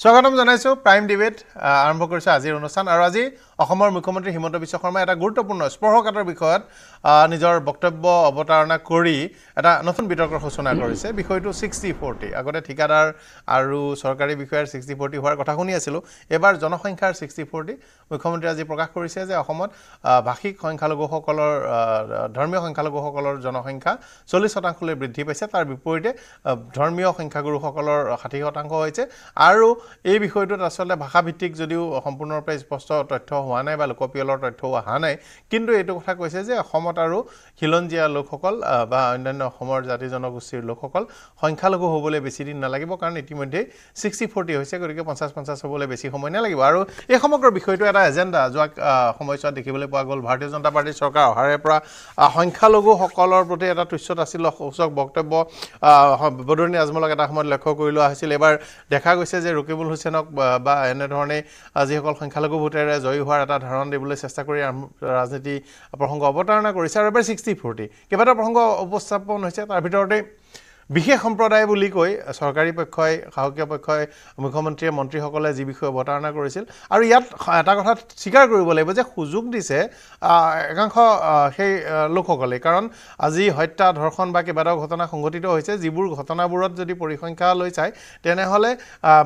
স্বাগতম জানাইছো prime debate আৰম্ভ কৰিছে আজিৰ অনুষ্ঠান আৰু আজি অসমৰ মুখ্যমন্ত্ৰী হিমন্ত বিশ্ব শৰ্মা এটা গুৰুত্বপূৰ্ণ স্পৰ্শকাতৰ বিষয়ত নিজৰ বক্তব্য অৱতাৰণা কৰি এটা নতুন বিতৰ্কৰ সূচনা কৰিছে বিষয়টো 60-40 আগতে ঠিকাদাৰ আৰু চৰকাৰী বিষয়াৰ 60-40 হোৱাৰ কথা শুনি আছিলোঁ এবাৰ জনসংখ্যাৰ 60-40 মুখ্যমন্ত্ৰী আজি প্ৰকাশ কৰিছে যে অসমত ভাষিক সংখ্যালঘুসকলৰ ধৰ্মীয় সংখ্যালঘুসকলৰ জনসংখ্যা 40% লৈ বৃদ্ধি পাইছে তাৰ বিপৰীতে ধৰ্মীয় সংখ্যাগুৰুসকলৰ 60% হৈছে আৰু এই বিষয়টোত আসলে ভাষাভিত্তিক যদিও সম্পূৰ্ণৰূপে স্পষ্ট তথ্য হোৱা নাই বা লোকপিয়লৰ তথ্য হোৱা নাই কিন্তু এইটো কথা কৈছে যে অসমত আৰু খিলঞ্জীয়া লোকসকল বা অন্যান্য অসমৰ জাতি জনগোষ্ঠীৰ লোকসকল সংখ্যালঘু হ'বলৈ বেছি দিন নালাগিব কাৰণ ইতিমধ্যে 60-40 হৈছে গতিকে 50-50 হ'বলৈ বেছি সময় নালাগিব আৰু এই সমগ্ৰ বিষয়টো এটা এজেণ্ডা যোৱা সময়ছোৱাত দেখিবলৈ পোৱা গ'ল ভাৰতীয় জনতা পাৰ্টিৰ চৰকাৰ অহাৰে পৰা সংখ্যালঘুসকলৰ প্ৰতি এটা তুচ্ছতাচিল্য সূচক বক্তব্য বদৰুণী আজমলক এটা সময়ত লক্ষ্য কৰি লোৱা হৈছিল এবাৰ দেখা গৈছে যে ৰকিবুল হুছেইনক বা এনেধৰণে যিসকল সংখ্যালঘু ভোটেৰে জয়ী হোৱাৰ এটা ধাৰণা দিবলৈ চেষ্টা কৰি ৰাজনীতি প্ৰসংগ অৱতাৰণা কৰিছে আৰু এবাৰ 60-40 কেইবাটা প্ৰসংগ উপস্থাপন হৈছে তাৰ ভিতৰতে বিশেষ সম্প্ৰদায় বুলি কৈ চৰকাৰী পক্ষই শাসকীয় পক্ষই মুখ্যমন্ত্ৰীয়ে মন্ত্ৰীসকলে যি বিষয়ে অৱতাৰণা কৰিছিল আৰু ইয়াত এটা কথা স্বীকাৰ কৰিব লাগিব যে সুযোগ দিছে একাংশ সেই লোকসকলে কাৰণ আজি হত্যা ধৰ্ষণ বা কেইবাটাও ঘটনা সংঘটিত হৈছে যিবোৰ ঘটনাবোৰত যদি পৰিসংখ্যা লৈ চাই তেনেহ'লে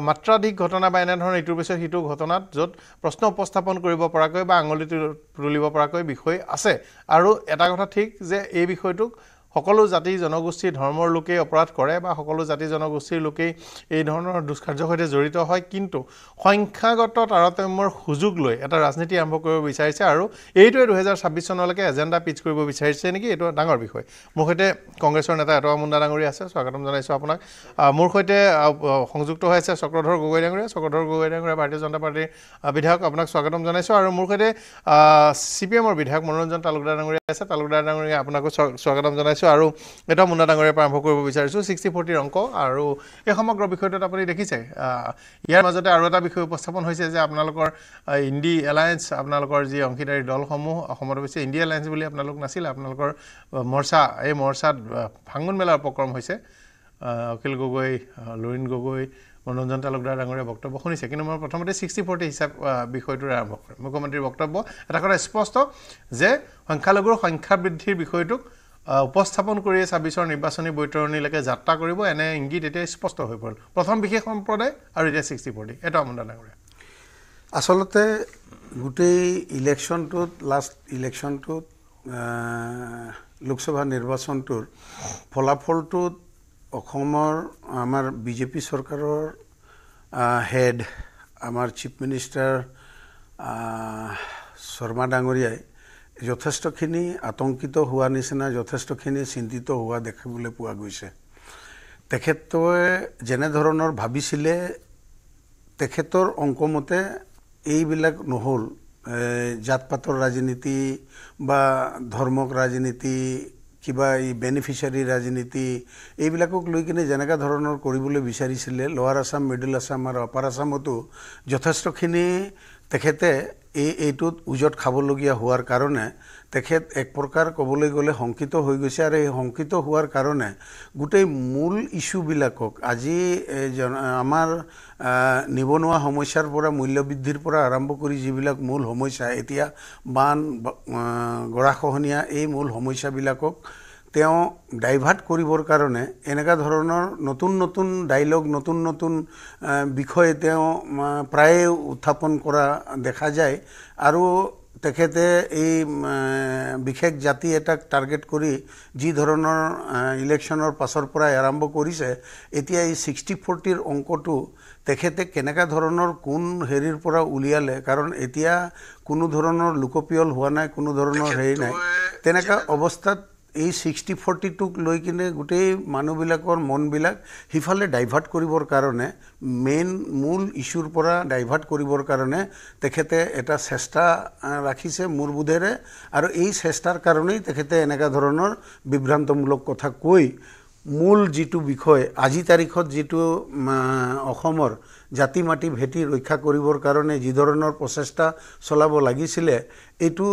মাত্ৰাধিক ঘটনা বা এনেধৰণৰ ইটোৰ পিছত সিটো ঘটনাত য'ত প্ৰশ্ন উপস্থাপন কৰিব পৰাকৈ বা আঙুলি তুলিব পৰাকৈ বিষয় আছে আৰু এটা কথা ঠিক যে এই বিষয়টোক সকলো জাতি জনগোষ্ঠী ধৰ্মৰ লোকে অপৰাধ কৰে বা সকলো জাতি জনগোষ্ঠীৰ লোকে এই ধৰণৰ দুষ্কাৰ্যৰ সৈতে জড়িত হয় কিন্তু সংখ্যাগত তাৰতম্যৰ সুযোগ লৈ এটা ৰাজনীতি আৰম্ভ কৰিব বিচাৰিছে আৰু এইটোৱে 2026 চনলৈকে এজেণ্ডা পিচ কৰিব বিচাৰিছে নেকি এইটো ডাঙৰ বিষয় মোৰ সৈতে কংগ্ৰেছৰ নেতা এটৱা মুণ্ডা ডাঙৰীয়া আছে স্বাগতম জনাইছোঁ আপোনাক মোৰ সৈতে সংযুক্ত হৈ আছে চক্ৰধৰ গগৈ ডাঙৰীয়া ভাৰতীয় জনতা পাৰ্টিৰ বিধায়ক আপোনাক স্বাগতম জনাইছোঁ আৰু মোৰ সৈতে CPMৰ বিধায়ক মনোৰঞ্জন তালুকদাৰ ডাঙৰীয়া আছে তালুকদাৰ ডাঙৰীয়া আপোনাকো স্বাগতম জনাইছোঁ আৰু এটা মুণ্ডা ডাঙৰীয়াৰ পৰা আৰম্ভ কৰিব বিচাৰিছোঁ 60-40 অংক আৰু এই সমগ্ৰ বিষয়টোত আপুনি দেখিছে ইয়াৰ মাজতে আৰু এটা বিষয় উপস্থাপন হৈছে যে আপোনালোকৰ ইণ্ডি এলায়েন্স আপোনালোকৰ যি অংশীদাৰী দলসমূহ অসমত অৱশ্যে ইণ্ডি এলায়েন্স বুলি আপোনালোক নাছিলে আপোনালোকৰ মৰ্চা এই মৰ্চাত ভাঙোন মেলাৰ উপক্ৰম হৈছে অখিল গগৈ লুৰিণ গগৈ মনোৰঞ্জন তালুকদাৰ ডাঙৰীয়া বক্তব্য শুনিছে কিন্তু মই প্ৰথমতে 60-40 হিচাপ বিষয়টোৰে আৰম্ভ কৰিম মুখ্যমন্ত্ৰীৰ বক্তব্য এটা কথা স্পষ্ট যে সংখ্যালঘুৰ সংখ্যা বৃদ্ধিৰ বিষয়টোক উপস্থাপন কৰি 26ৰ নিৰ্বাচনী বৈতৰণিলৈকে যাত্ৰা কৰিব এনে ইংগিত এতিয়া স্পষ্ট হৈ পৰিল প্ৰথম বিশেষ সম্প্ৰদায় আৰু এতিয়া 60-40 এটা মুণ্ডা ডাঙৰীয়া আসলতে গোটেই ইলেকশ্যনটোত লাষ্ট ইলেকশ্যনটোত লোকসভা নিৰ্বাচনটোৰ ফলাফলটোত অসমৰ আমাৰ বিজেপি চৰকাৰৰ হেড আমাৰ চিফ মিনিষ্টাৰ শৰ্মা ডাঙৰীয়াই যথেষ্টখিনি আতংকিত হোৱা নিচিনা যথেষ্টখিনি চিন্তিত হোৱা দেখিবলৈ পোৱা গৈছে তেখেতে যেনে ধৰণৰ ভাবিছিলে তেখেতৰ অংকমতে এইবিলাক নহ'ল জাতপাতৰ ৰাজনীতি বা ধৰ্মক ৰাজনীতি কিবা এই বেনিফিচিয়াৰী ৰাজনীতি এইবিলাকক লৈ কিনে যেনেকা ধৰণৰ কৰিবলৈ বিচাৰিছিলে লোৱাৰ আসাম মিডল আসাম আৰু আপাৰ আসামতো যথেষ্টখিনি তেখেতে এইটোত উজত খাবলগীয়া হোৱাৰ কাৰণে তেখেত এক প্ৰকাৰ ক'বলৈ গ'লে শংকিত হৈ গৈছে আৰু এই শংকিত হোৱাৰ কাৰণে গোটেই মূল ইস্যুবিলাকক আজি আমাৰ নিবনুৱা সমস্যাৰ পৰা মূল্যবৃদ্ধিৰ পৰা আৰম্ভ কৰি যিবিলাক মূল সমস্যা এতিয়া বান গৰাখহনীয়া এই মূল সমস্যাবিলাকক তেওঁ ডাইভাৰ্ট কৰিবৰ কাৰণে এনেকা ধৰণৰ নতুন নতুন ডায়লগ নতুন নতুন বিষয় তেওঁ প্ৰায়ে উত্থাপন কৰা দেখা যায় আৰু তেখেতে এই বিশেষ জাতি এটাক টাৰ্গেট কৰি যি ধৰণৰ ইলেকশ্যনৰ পাছৰ পৰা আৰম্ভ কৰিছে এতিয়া এই 60-40ৰ অংকটো তেখেতে কেনেকা ধৰণৰ কোন হেৰিৰ পৰা উলিয়ালে কাৰণ এতিয়া কোনো ধৰণৰ লোকপিয়ল হোৱা নাই কোনো ধৰণৰ হেৰি নাই তেনেকা অৱস্থাত এই 60-40টোক লৈ কিনে গোটেই মানুহবিলাকৰ মনবিলাক সিফালে ডাইভাৰ্ট কৰিবৰ কাৰণে মেইন মূল ইস্যুৰ পৰা ডাইভাৰ্ট কৰিবৰ কাৰণে তেখেতে এটা চেষ্টা ৰাখিছে মোৰ বোধেৰে আৰু এই চেষ্টাৰ কাৰণেই তেখেতে এনেকা ধৰণৰ বিভ্ৰান্তমূলক কথা কৈ মূল যিটো বিষয় আজি তাৰিখত যিটো অসমৰ জাতি মাটি ভেটি ৰক্ষা কৰিবৰ কাৰণে যি ধৰণৰ প্ৰচেষ্টা চলাব লাগিছিলে এইটো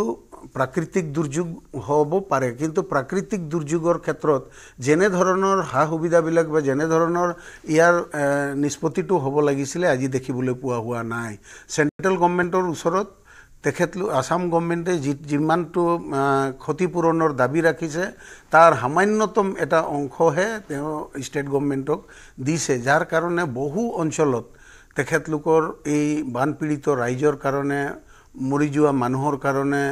প্ৰাকৃতিক দুৰ্যোগ হ'ব পাৰে কিন্তু প্ৰাকৃতিক দুৰ্যোগৰ ক্ষেত্ৰত যেনে ধৰণৰ সা সুবিধাবিলাক বা যেনে ধৰণৰ ইয়াৰ নিষ্পত্তিটো হ'ব লাগিছিলে আজি দেখিবলৈ পোৱা হোৱা নাই চেণ্ট্ৰেল গভৰ্ণমেণ্টৰ ওচৰত তেখেতলোক আসাম গভৰ্ণমেণ্টে যিমানটো ক্ষতিপূৰণৰ দাবী ৰাখিছে তাৰ সামান্যতম এটা অংশহে তেওঁ ষ্টেট গভৰ্ণমেণ্টক দিছে যাৰ কাৰণে বহু অঞ্চলত তেখেতলোকৰ এই বানপীড়িত ৰাইজৰ কাৰণে মৰি যোৱা মানুহৰ কাৰণে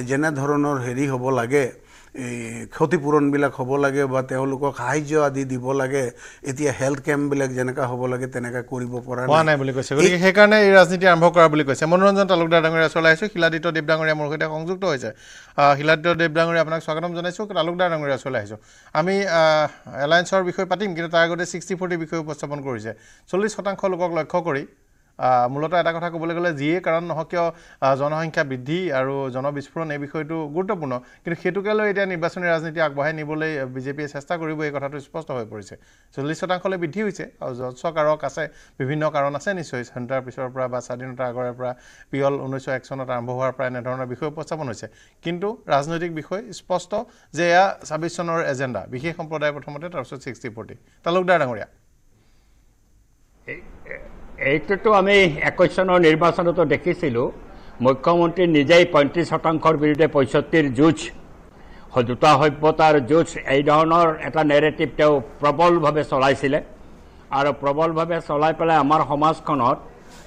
যেনে ধৰণৰ হেৰি হ'ব লাগে এই ক্ষতিপূৰণবিলাক হ'ব লাগে বা তেওঁলোকক সাহায্য আদি দিব লাগে এতিয়া হেল্থ কেম্পবিলাক যেনেকা হ'ব লাগে তেনেকা কৰিব পৰা নাই বুলি কৈছে গতিকে সেইকাৰণে এই ৰাজনীতি আৰম্ভ কৰা বুলি কৈছে মনোৰঞ্জন তালুকদাৰ ডাঙৰীয়া চলাই আহিছোঁ শিলাদিত্য দেৱ ডাঙৰীয়া মোৰ সৈতে সংযুক্ত হৈছে শিলাদিত্য দেৱ ডাঙৰীয়া আপোনাক স্বাগতম জনাইছোঁ তালুকদাৰ ডাঙৰীয়া চলাই আহিছোঁ আমি এলায়েন্সৰ বিষয়ে পাতিম কিন্তু তাৰ আগতে 60-40 বিষয়ে উপস্থাপন কৰিছে 40% লোকক লক্ষ্য কৰি মূলত এটা কথা ক'বলৈ গ'লে যিয়ে কাৰণ নহওক কিয় জনসংখ্যা বৃদ্ধি আৰু জনবিস্ফোৰণ এই বিষয়টো গুৰুত্বপূৰ্ণ কিন্তু সেইটোকে লৈ এতিয়া নিৰ্বাচনী ৰাজনীতি আগবঢ়াই নিবলৈ বিজেপিয়ে চেষ্টা কৰিব এই কথাটো স্পষ্ট হৈ পৰিছে 40%লৈ বৃদ্ধি হৈছে আৰু যথেষ্ট কাৰক আছে বিভিন্ন কাৰণ আছে নিশ্চয় স্বাধীনতাৰ পিছৰ পৰা বা স্বাধীনতাৰ আগৰে পৰা পিয়ল 1901 চনত আৰম্ভ হোৱাৰ পৰা এনেধৰণৰ বিষয় উপস্থাপন হৈছে কিন্তু ৰাজনৈতিক বিষয় স্পষ্ট যে এয়া 26 চনৰ এজেণ্ডা বিশেষ সম্প্ৰদায় প্ৰথমতে তাৰপিছত 60-40 তালুকদাৰ ডাঙৰীয়া এইটোতো আমি 21 চনৰ নিৰ্বাচনতো দেখিছিলোঁ মুখ্যমন্ত্ৰী নিজেই 35%ৰ বিৰুদ্ধে 65ৰ যুঁজ দুটা সভ্যতাৰ যুঁজ এই ধৰণৰ এটা নেৰেটিভ তেওঁ প্ৰবলভাৱে চলাইছিলে আৰু প্ৰবলভাৱে চলাই পেলাই আমাৰ সমাজখনত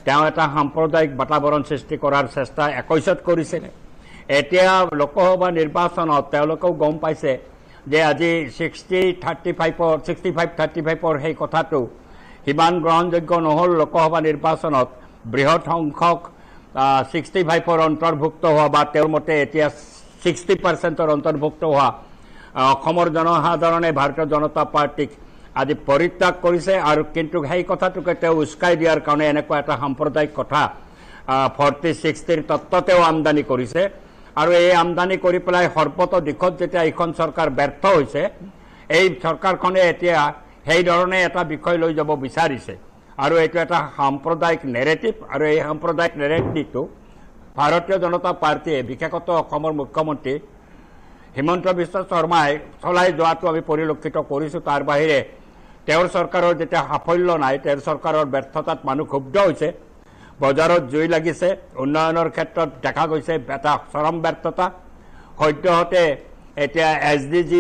তেওঁ এটা সাম্প্ৰদায়িক বাতাবৰণ সৃষ্টি কৰাৰ চেষ্টা 21ত কৰিছিলে এতিয়া লোকসভা নিৰ্বাচনত তেওঁলোকেও গম পাইছে যে আজি 65-35ৰ সেই কথাটো সিমান গ্ৰহণযোগ্য নহ'ল লোকসভা নিৰ্বাচনত বৃহৎ সংখ্যক 65ৰ অন্তৰ্ভুক্ত হোৱা বা তেওঁৰ মতে এতিয়া 60%ৰ অন্তৰ্ভুক্ত হোৱা অসমৰ জনসাধাৰণে ভাৰতীয় জনতা পাৰ্টিক আজি পৰিত্যাগ কৰিছে আৰু কিন্তু সেই কথাটোকে তেওঁ উস্কাই দিয়াৰ কাৰণে এনেকুৱা এটা সাম্প্ৰদায়িক কথা 40-60ৰ তত্ত্বতেও আমদানি কৰিছে আৰু এই আমদানি কৰি পেলাই সৰ্বত দিশত যেতিয়া এইখন চৰকাৰ ব্যৰ্থ হৈছে এই চৰকাৰখনে এতিয়া সেই ধৰণে এটা বিষয় লৈ যাব বিচাৰিছে আৰু এইটো এটা সাম্প্ৰদায়িক নেৰেটিভ আৰু এই সাম্প্ৰদায়িক নেৰেটিভটো ভাৰতীয় জনতা পাৰ্টিয়ে বিশেষত অসমৰ মুখ্যমন্ত্ৰী হিমন্ত বিশ্ব শৰ্মাই চলাই যোৱাটো আমি পৰিলক্ষিত কৰিছোঁ তাৰ বাহিৰে তেওঁৰ চৰকাৰৰ যেতিয়া সাফল্য নাই তেওঁৰ চৰকাৰৰ ব্যৰ্থতাত মানুহ ক্ষুব্ধ হৈছে বজাৰত জুই লাগিছে উন্নয়নৰ ক্ষেত্ৰত দেখা গৈছে এটা চৰম ব্যৰ্থতা সদ্যহতে এতিয়া SDG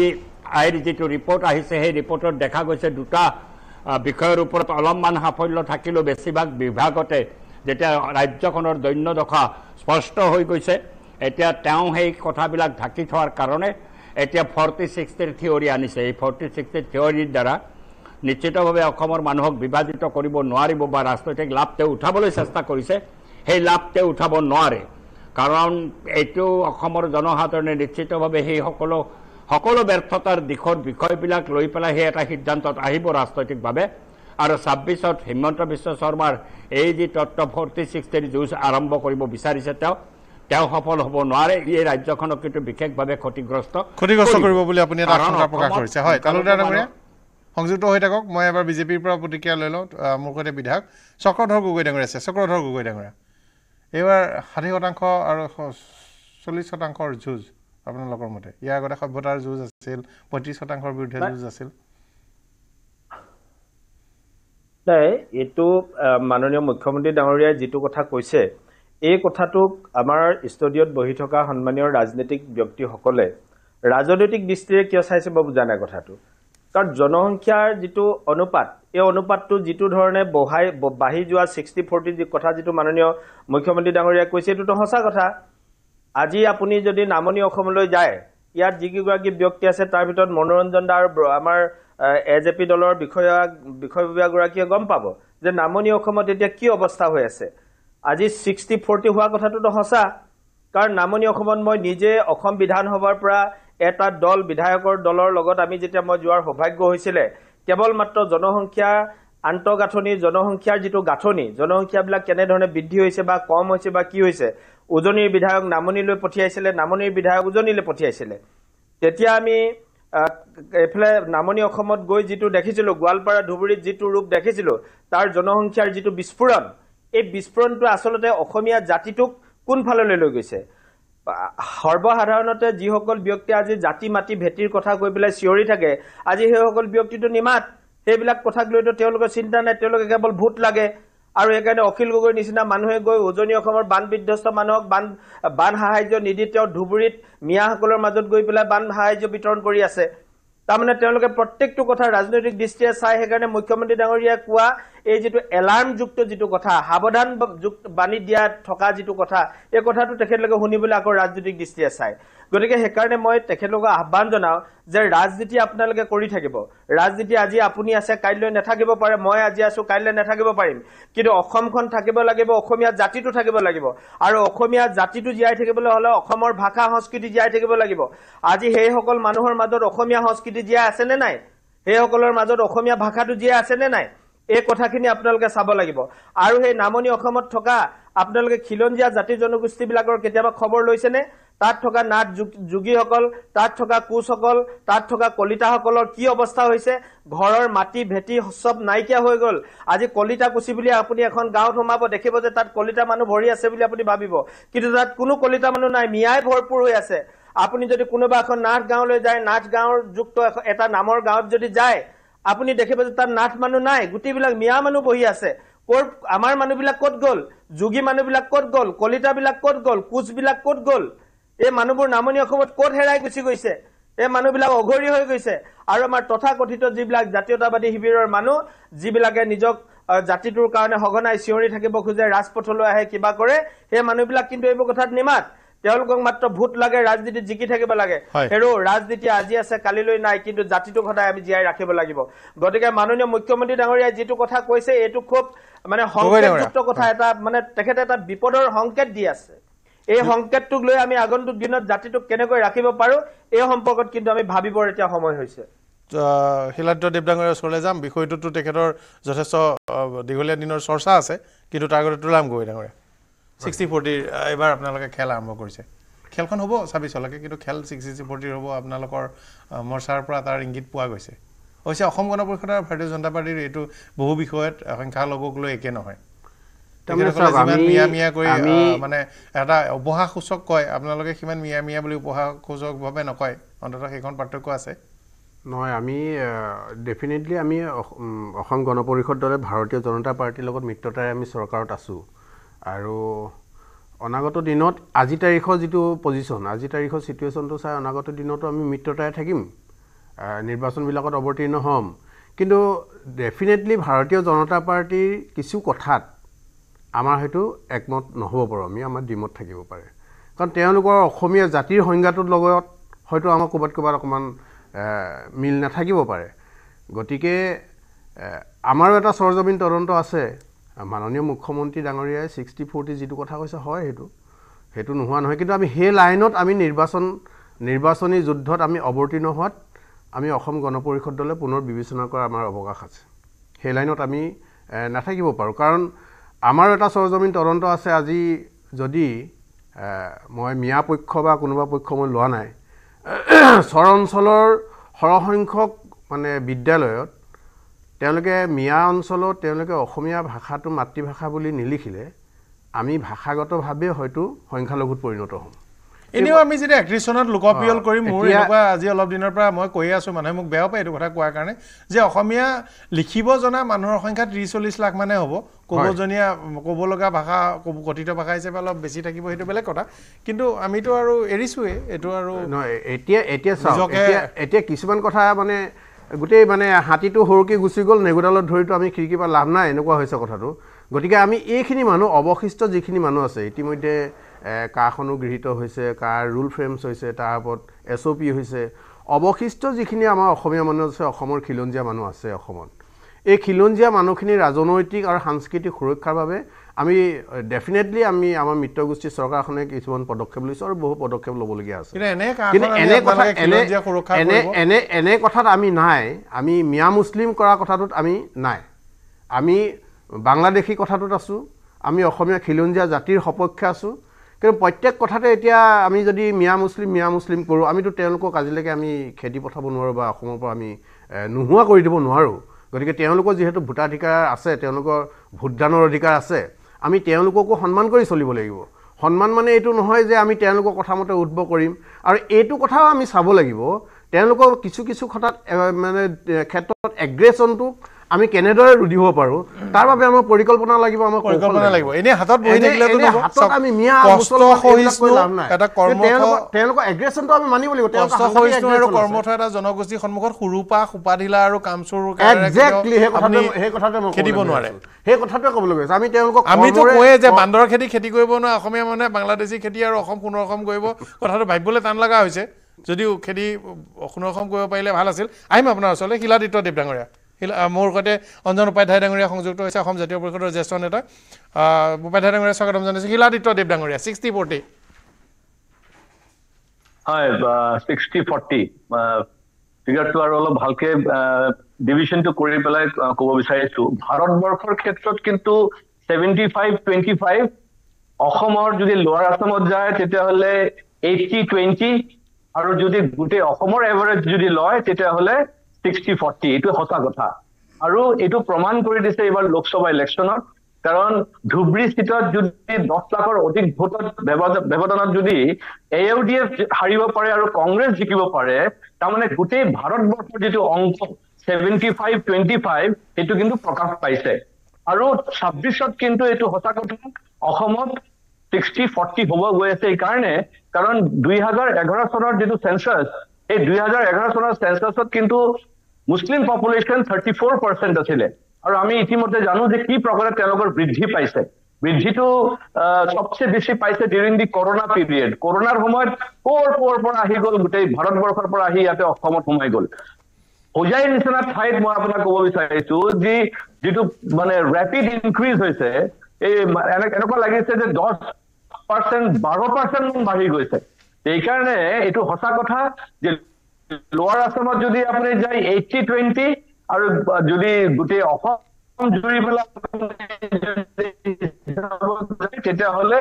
আইৰ যিটো ৰিপৰ্ট আহিছে সেই ৰিপৰ্টত দেখা গৈছে দুটা বিষয়ৰ ওপৰত অলপমান সাফল্য থাকিলেও বেছিভাগ বিভাগতে যেতিয়া ৰাজ্যখনৰ দৈন্য দশা স্পষ্ট হৈ গৈছে এতিয়া তেওঁ সেই কথাবিলাক ঢাকি থোৱাৰ কাৰণে এতিয়া 40-60ৰ থিয়ৰী আনিছে এই 40-60ৰ থিয়ৰীৰ দ্বাৰা নিশ্চিতভাৱে অসমৰ মানুহক বিভাজিত কৰিব নোৱাৰিব বা ৰাজনৈতিক লাভ তেওঁ উঠাবলৈ চেষ্টা কৰিছে সেই লাভ তেওঁ উঠাব নোৱাৰে কাৰণ এইটো অসমৰ জনসাধাৰণে নিশ্চিতভাৱে সেই সকলো ব্যৰ্থতাৰ দিশৰ বিষয়বিলাক লৈ পেলাই সেই এটা সিদ্ধান্তত আহিব ৰাজনৈতিকভাৱে আৰু 26ত হিমন্ত বিশ্ব শৰ্মাৰ এই যি তত্ত্ব 40-60ৰ যুঁজ আৰম্ভ কৰিব বিচাৰিছে তেওঁ সফল হ'ব নোৱাৰে এই ৰাজ্যখনক কিন্তু বিশেষভাৱে ক্ষতিগ্ৰস্ত কৰিব বুলি আপুনি এটা আশংকা প্ৰকাশ কৰিছে হয় তালুকদাৰ ডাঙৰীয়া সংযুক্ত হৈ থাকক মই এবাৰ বিজেপিৰ পৰা প্ৰতিক্ৰিয়া লৈ লওঁ মোৰ সৈতে বিধায়ক চক্ৰধৰ গগৈ ডাঙৰীয়া আছে চক্ৰধৰ গগৈ ডাঙৰীয়া এইবাৰ 60% আৰু 40%ৰ যুঁজ আপোনালোকৰ মতে ইয়াৰ আগতে সভ্যতাৰ যুঁজ আছিল 35%ৰ বিৰুদ্ধে যুঁজ আছিল নাই এইটো মাননীয় মুখ্যমন্ত্ৰী ডাঙৰীয়াই যিটো কথা কৈছে এই কথাটোক আমাৰ ষ্টুডিঅ'ত বহি থকা সন্মানীয় ৰাজনৈতিক ব্যক্তিসকলে ৰাজনৈতিক দৃষ্টিৰে কিয় চাইছে বা বুজা নাই কথাটো কাৰণ জনসংখ্যাৰ যিটো অনুপাত এই অনুপাতটো যিটো ধৰণে বাঢ়ি যোৱা 60-40 যি কথা যিটো মাননীয় মুখ্যমন্ত্ৰী ডাঙৰীয়াই কৈছে এইটোতো সঁচা কথা আজি আপুনি যদি নামনি অসমলৈ যায় ইয়াত যিগৰাকী ব্যক্তি আছে তাৰ ভিতৰত মনোৰঞ্জন দা আৰু আমাৰ AJP দলৰ বিষয়ববীয়াগৰাকীয়ে গম পাব যে নামনি অসমত এতিয়া কি অৱস্থা হৈ আছে আজি 60-40 হোৱা কথাটোতো সঁচা কাৰণ নামনি অসমত মই নিজে অসম বিধানসভাৰ পৰা এটা দল বিধায়কৰ দলৰ লগত আমি যেতিয়া মই যোৱাৰ সৌভাগ্য হৈছিলে কেৱল মাত্ৰ জনসংখ্যা আন্তঃগাঁথনি জনসংখ্যাৰ যিটো গাঁথনি জনসংখ্যাবিলাক কেনেধৰণে বৃদ্ধি হৈছে বা কম হৈছে বা কি হৈছে উজনিৰ বিধায়ক নামনিলৈ পঠিয়াইছিলে নামনিৰ বিধায়ক উজনিলৈ পঠিয়াইছিলে তেতিয়া আমি এফালে নামনি অসমত গৈ যিটো দেখিছিলো গোৱালপাৰা ধুবুৰীত যিটো ৰূপ দেখিছিলো তাৰ জনসংখ্যাৰ যিটো বিস্ফোৰণ এই বিস্ফোৰণটো আচলতে অসমীয়া জাতিটোক কোনফাললৈ লৈ গৈছে সৰ্বসাধাৰণতে যিসকল ব্যক্তি আজি জাতি মাটি ভেটিৰ কথা কৈ পেলাই চিঞৰি থাকে আজি সেইসকল ব্যক্তিটো নিমাত সেইবিলাক কথাক লৈতো তেওঁলোকৰ চিন্তা নাই তেওঁলোকে কেৱল ভোট লাগে আৰু এইকাৰণে অখিল গগৈৰ নিচিনা মানুহে গৈ উজনি অসমৰ বান বিধ্বস্ত মানুহক বান সাহায্য নিদি তেওঁ ধুবুৰীত মিয়াসকলৰ মাজত গৈ পেলাই বান সাহায্য বিতৰণ কৰি আছে তাৰমানে তেওঁলোকে প্ৰত্যেকটো কথা ৰাজনৈতিক দৃষ্টিৰে চাই সেইকাৰণে মুখ্যমন্ত্ৰী ডাঙৰীয়াই কোৱা এই যিটো এলাৰ্মযুক্ত যিটো কথা সাৱধান বাণী দিয়া থকা যিটো কথা এই কথাটো তেখেতলোকে শুনিবলৈ আকৌ ৰাজনৈতিক দৃষ্টিৰে চাই গতিকে সেইকাৰণে মই তেখেতলোকক আহ্বান জনাওঁ যে ৰাজনীতি আপোনালোকে কৰি থাকিব ৰাজনীতি আজি আপুনি আছে কাইলৈ নাথাকিব পাৰে মই আজি আছো কাইলৈ নাথাকিব পাৰিম কিন্তু অসমখন থাকিব লাগিব অসমীয়া জাতিটো থাকিব লাগিব আৰু অসমীয়া জাতিটো জীয়াই থাকিবলৈ হলে অসমৰ ভাষা সংস্কৃতি জীয়াই থাকিব লাগিব আজি সেইসকল মানুহৰ মাজত অসমীয়া সংস্কৃতি জীয়াই আছে নে নাই সেইসকলৰ মাজত অসমীয়া ভাষাটো জীয়াই আছে নে নাই এই কথাখিনি আপোনালোকে চাব লাগিব আৰু সেই নামনি অসমত থকা আপোনালোকে খিলঞ্জীয়া জাতি জনগোষ্ঠীবিলাকৰ কেতিয়াবা খবৰ লৈছেনে তাত থকা নাট যোগীসকল তাত থকা কোচসকল তাত থকা কলিতাসকলৰ কি অৱস্থা হৈছে ঘৰৰ মাটি ভেটি সব নাইকিয়া হৈ গল আজি কলিতা কুচি বুলি আপুনি এখন গাঁৱত সোমাব দেখিব যে তাত কলিতা মানুহ ভৰি আছে বুলি আপুনি ভাবিব কিন্তু তাত কোনো কলিতা মানুহ নাই মিয়াই ভৰপূৰ হৈ আছে আপুনি যদি কোনোবা এখন নাট গাঁৱলৈ যায় নাট গাঁৱৰ যুক্ত এটা নামৰ গাঁৱত যদি যায় আপুনি দেখিব যে তাত নাট মানুহ নাই গুটিবিলাক মিয়া মানুহ বহি আছে কোৰ আমাৰ মানুহবিলাক ক'ত গ'ল যোগী মানুহবিলাক ক'ত গ'ল কলিতাবিলাক ক'ত গ'ল কোচবিলাক ক'ত গ'ল এই মানুহবোৰ নামনি অসমত ক'ত হেৰাই গুচি গৈছে এই মানুহবিলাক অঘৰী হৈ গৈছে আৰু আমাৰ তথাকথিত যিবিলাক জাতীয়তাবাদী শিবিৰৰ মানুহ যিবিলাকে নিজক জাতিটোৰ কাৰণে সঘনাই চিঞৰি থাকিব খোজে ৰাজপথলৈ আহে কিবা কৰে সেই মানুহবিলাক কিন্তু এইবোৰ কথাত নিমাত তেওঁলোকক মাত্ৰ ভোট লাগে ৰাজনীতিত জিকি থাকিব লাগে হেৰো ৰাজনীতি আজি আছে কালিলৈ নাই কিন্তু জাতিটোক সদায় আমি জীয়াই ৰাখিব লাগিব গতিকে মাননীয় মুখ্যমন্ত্ৰী ডাঙৰীয়াই যিটো কথা কৈছে এইটো খুব মানে সংকেতযুক্ত কথা এটা মানে তেখেতে এটা বিপদৰ সংকেত দি আছে এই সংকেতটোক লৈ আমি আগন্তুক দিনত জাতিটোক কেনেকৈ ৰাখিব পাৰো এই সম্পৰ্কত কিন্তু আমি ভাবিবৰ এতিয়া সময় হৈছে শিলাদ্য দেৱডাঙৰীয়াৰ ওচৰলৈ যাম বিষয়টোতো তেখেতৰ যথেষ্ট দীঘলীয়া দিনৰ চৰ্চা আছে কিন্তু তাৰ আগতে তোলাম গৈ ডাঙৰীয়া 60-40 এবাৰ আপোনালোকে খেল আৰম্ভ কৰিছে খেলখন হ'ব 26লৈকে কিন্তু খেল 60-40 হ'ব আপোনালোকৰ মৰ্চাৰ পৰা তাৰ ইংগিত পোৱা গৈছে হৈছে অসম গণ পৰিষদৰ ভাৰতীয় জনতা পাৰ্টিৰ এইটো বহু বিষয়ত সংখ্যালঘুক লৈ একে নহয় মানে এটা উপহাসূচক কয় আপোনালোকে সিমান মিয়া বুলি উপহাসূচকভাৱে নকয় অন্ততঃ সেইখন পাৰ্থক্য আছে নহয় আমি ডেফিনেটলি আমি অসম গণ পৰিষদ দলে ভাৰতীয় জনতা পাৰ্টিৰ লগত মিত্ৰতাৰে আমি চৰকাৰত আছোঁ আৰু অনাগত দিনত আজি তাৰিখৰ যিটো পজিশ্যন আজি তাৰিখৰ চিটুৱেশ্যনটো চাই অনাগত দিনতো আমি মিত্ৰতাৰে থাকিম নিৰ্বাচনবিলাকত অৱতীৰ্ণ হ'ম কিন্তু ডেফিনেটলি ভাৰতীয় জনতা পাৰ্টিৰ কিছু কথাত আমাৰ হয়তো একমত নহ'ব পাৰোঁ আমি আমাৰ দ্বিমত থাকিব পাৰে কাৰণ তেওঁলোকৰ অসমীয়া জাতিৰ সংজ্ঞাটোৰ লগত হয়তো আমাৰ ক'ৰবাত অকণমান মিল নাথাকিব পাৰে গতিকে আমাৰো এটা সৰজমিন তদন্ত আছে মাননীয় মুখ্যমন্ত্ৰী ডাঙৰীয়াই 60-40 যিটো কথা কৈছে হয় সেইটো নোহোৱা নহয় কিন্তু আমি সেই লাইনত আমি নিৰ্বাচনী যুদ্ধত আমি অৱতীৰ্ণ হোৱাত আমি অসম গণ পৰিষদ দলে পুনৰ বিবেচনা কৰাৰ আমাৰ অৱকাশ আছে সেই লাইনত আমি নাথাকিব পাৰোঁ কাৰণ আমাৰ এটা সৰজমিন তদন্ত আছে আজি যদি মই মিয়া পক্ষ বা কোনোবা পক্ষ মই লোৱা নাই চৰ অঞ্চলৰ সৰহসংখ্যক মানে বিদ্যালয়ত তেওঁলোকে মিয়া অঞ্চলত তেওঁলোকে অসমীয়া ভাষাটো মাতৃভাষা বুলি নিলিখিলে আমি ভাষাগতভাৱে হয়তো সংখ্যালঘুত পৰিণত হ'ম এনেও আমি যদি এগ্ৰিছনত লোকপিয়ল কৰি মোৰ এনেকুৱা আজি অলপ দিনৰ পৰা মই কৈ আছোঁ মানুহে মোক বেয়া পায় এইটো কথা কোৱাৰ কাৰণে যে অসমীয়া লিখিব জনা মানুহৰ সংখ্যা 30-40 লাখ মানে হ'ব ক'ব লগা ভাষা কথিত ভাষা হিচাপে অলপ বেছি থাকিব সেইটো বেলেগ কথা কিন্তু আমিতো আৰু এৰিছোঁৱে এইটো আৰু এতিয়া কিছুমান কথা মানে গোটেই মানে হাতীটো সৰুকৈ গুচি গ'ল নেগুডালত ধৰিতো আমি খিৰিকীৰ পৰা লাভ নাই এনেকুৱা হৈছে কথাটো গতিকে আমি এইখিনি মানুহ অৱশিষ্ট যিখিনি মানুহ আছে ইতিমধ্যে কাখনো গৃহীত হৈছে কাৰ ৰুল ফ্ৰেমছ হৈছে তাৰ ওপৰত SOP হৈছে অৱশিষ্ট যিখিনি আমাৰ অসমীয়া মানুহ আছে অসমৰ খিলঞ্জীয়া মানুহ আছে অসমত এই খিলঞ্জীয়া মানুহখিনি ৰাজনৈতিক আৰু সাংস্কৃতিক সুৰক্ষাৰ বাবে আমি ডেফিনেটলি আমি আমাৰ মিত্ৰগোষ্ঠী চৰকাৰখনে কিছুমান পদক্ষেপ লৈছোঁ আৰু বহু পদক্ষেপ ল'বলগীয়া আছে কিন্তু এনে কথাত আমি নাই আমি মিয়া মুছলিম কৰা কথাটোত আমি নাই আমি বাংলাদেশী কথাটোত আছোঁ আমি অসমীয়া খিলঞ্জীয়া জাতিৰ সপক্ষে আছোঁ কিন্তু প্ৰত্যেক কথাতে এতিয়া আমি যদি মিয়া মুছলিম কৰোঁ আমিতো তেওঁলোকক আজিলৈকে আমি খেদি পঠাব নোৱাৰোঁ বা অসমৰ পৰা আমি নোহোৱা কৰি দিব নোৱাৰোঁ গতিকে তেওঁলোকৰ যিহেতু ভোটাধিকাৰ আছে তেওঁলোকৰ ভোটদানৰ অধিকাৰ আছে আমি তেওঁলোককো সন্মান কৰি চলিব লাগিব সন্মান মানে এইটো নহয় যে আমি তেওঁলোকৰ কথা মতে উদ্ভ কৰিম আৰু এইটো কথাও আমি চাব লাগিব তেওঁলোকৰ কিছু কথাত মানে ক্ষেত্ৰত এগ্ৰেছনটো আমি কেনেদৰে ৰুধিব পাৰোঁ তাৰ বাবে আমাৰ পৰিকল্পনা লাগিব আমাৰ পৰিকল্পনা লাগিব এনে হাতত বহি থাকিলেতো নহব হাতত আমি মিয়া এটা তেওঁলোকৰ এগ্ৰেছনটো আমি মানিব লাগিব আৰু কৰ্মঠ এটা জনগোষ্ঠীৰ সন্মুখত সুৰূপা সুপাধিলা আৰু কামচুৰ এক্সেক্টলি সেই কথাটো মই খেদিব নোৱাৰে সেই কথাটোৱে ক'বলৈ গৈছে আমি তেওঁলোকক আমিতো কয়ে যে বান্দৰ খেতি কৰিব নোৱাৰে অসমীয়া মানুহে বাংলাদেশী খেতি আৰু অসম সোণৰ অসম কৰিব কথাটো ভাবিবলৈ টান লগা হৈছে যদিও খেতি সোণৰ অসম কৰিব পাৰিলে ভাল আছিল আহিম আপোনাৰ ওচৰলৈ শিলাদিত্য দেৱ ডাঙৰীয়া মোৰ সৈতে অঞ্জন উপাধ্যায় ডাঙৰীয়া সংযুক্ত হৈছে অসম জাতীয় পৰিষদৰ জ্যেষ্ঠ নেতা উপাধ্যায় ডাঙৰীয়া স্বাগতম জনাইছোঁ শিলাদিত্য দেৱ ডাঙৰীয়া 60-40 হয় 60-40 ফিগাৰটো আৰু অলপ ভালকে ডিভিশনটো কৰি পেলাই ক'ব বিচাৰিছোঁ ভাৰতবৰ্ষৰ ক্ষেত্ৰত কিন্তু 75-25 অসমৰ যদি লোৱাৰ আছামত যায় তেতিয়াহ'লে 80-20 আৰু যদি গোটেই অসমৰ এভাৰেজ যদি লয় তেতিয়াহ'লে 60-40 এইটো সঁচা কথা আৰু এইটো প্ৰমাণ কৰি দিছে এইবাৰ লোকসভা ইলেকশ্যনত কাৰণ ধুবৰী সিটত যদি 10 লাখৰ অধিক ভোটত ব্যৱধানত যদি AUDF হাৰিব পাৰে আৰু কংগ্ৰেছ জিকিব পাৰে তাৰমানে গোটেই ভাৰতবৰ্ষৰ যিটো অংক 75-25 এইটো কিন্তু প্ৰকাশ পাইছে আৰু 26ত কিন্তু এইটো সঁচা কথা অসমত 60-40 হ'ব গৈ আছে এই কাৰণে কাৰণ 2011 চনৰ যিটো সেন্সাস এই 2011 চনৰ সেন্সাসত কিন্তু মুসলিম পপুলেশন 34% আছিলে আৰু আমি ইতিমধ্যে জানো যে কি প্ৰকাৰে তেওঁলোকৰ বৃদ্ধি পাইছে বৃদ্ধিটো সবচেয়ে বেছি পাইছে ডিউৰিং দি কৰোনা পিৰিয়ড কৰোনাৰ সময়ত ক'ৰ পৰা আহি গ'ল গোটেই ভাৰতবৰ্ষৰ পৰা আহি ইয়াতে অসমত সোমাই গ'ল হোজাই নিচিনা ঠাইত মই আপোনাক ক'ব বিচাৰিছো যে যিটো মানে ৰেপিড ইনক্ৰিজ হৈছে এই এনেকুৱা লাগিছে যে 10% 12% বাঢ়ি গৈছে এইকাৰণে এইটো সঁচা কথা যে লোৱাৰ আছামত যদি আপুনি যায় 80-20 আৰু যদি গোটেই অসম জুৰি পেলাই তেতিয়াহ'লে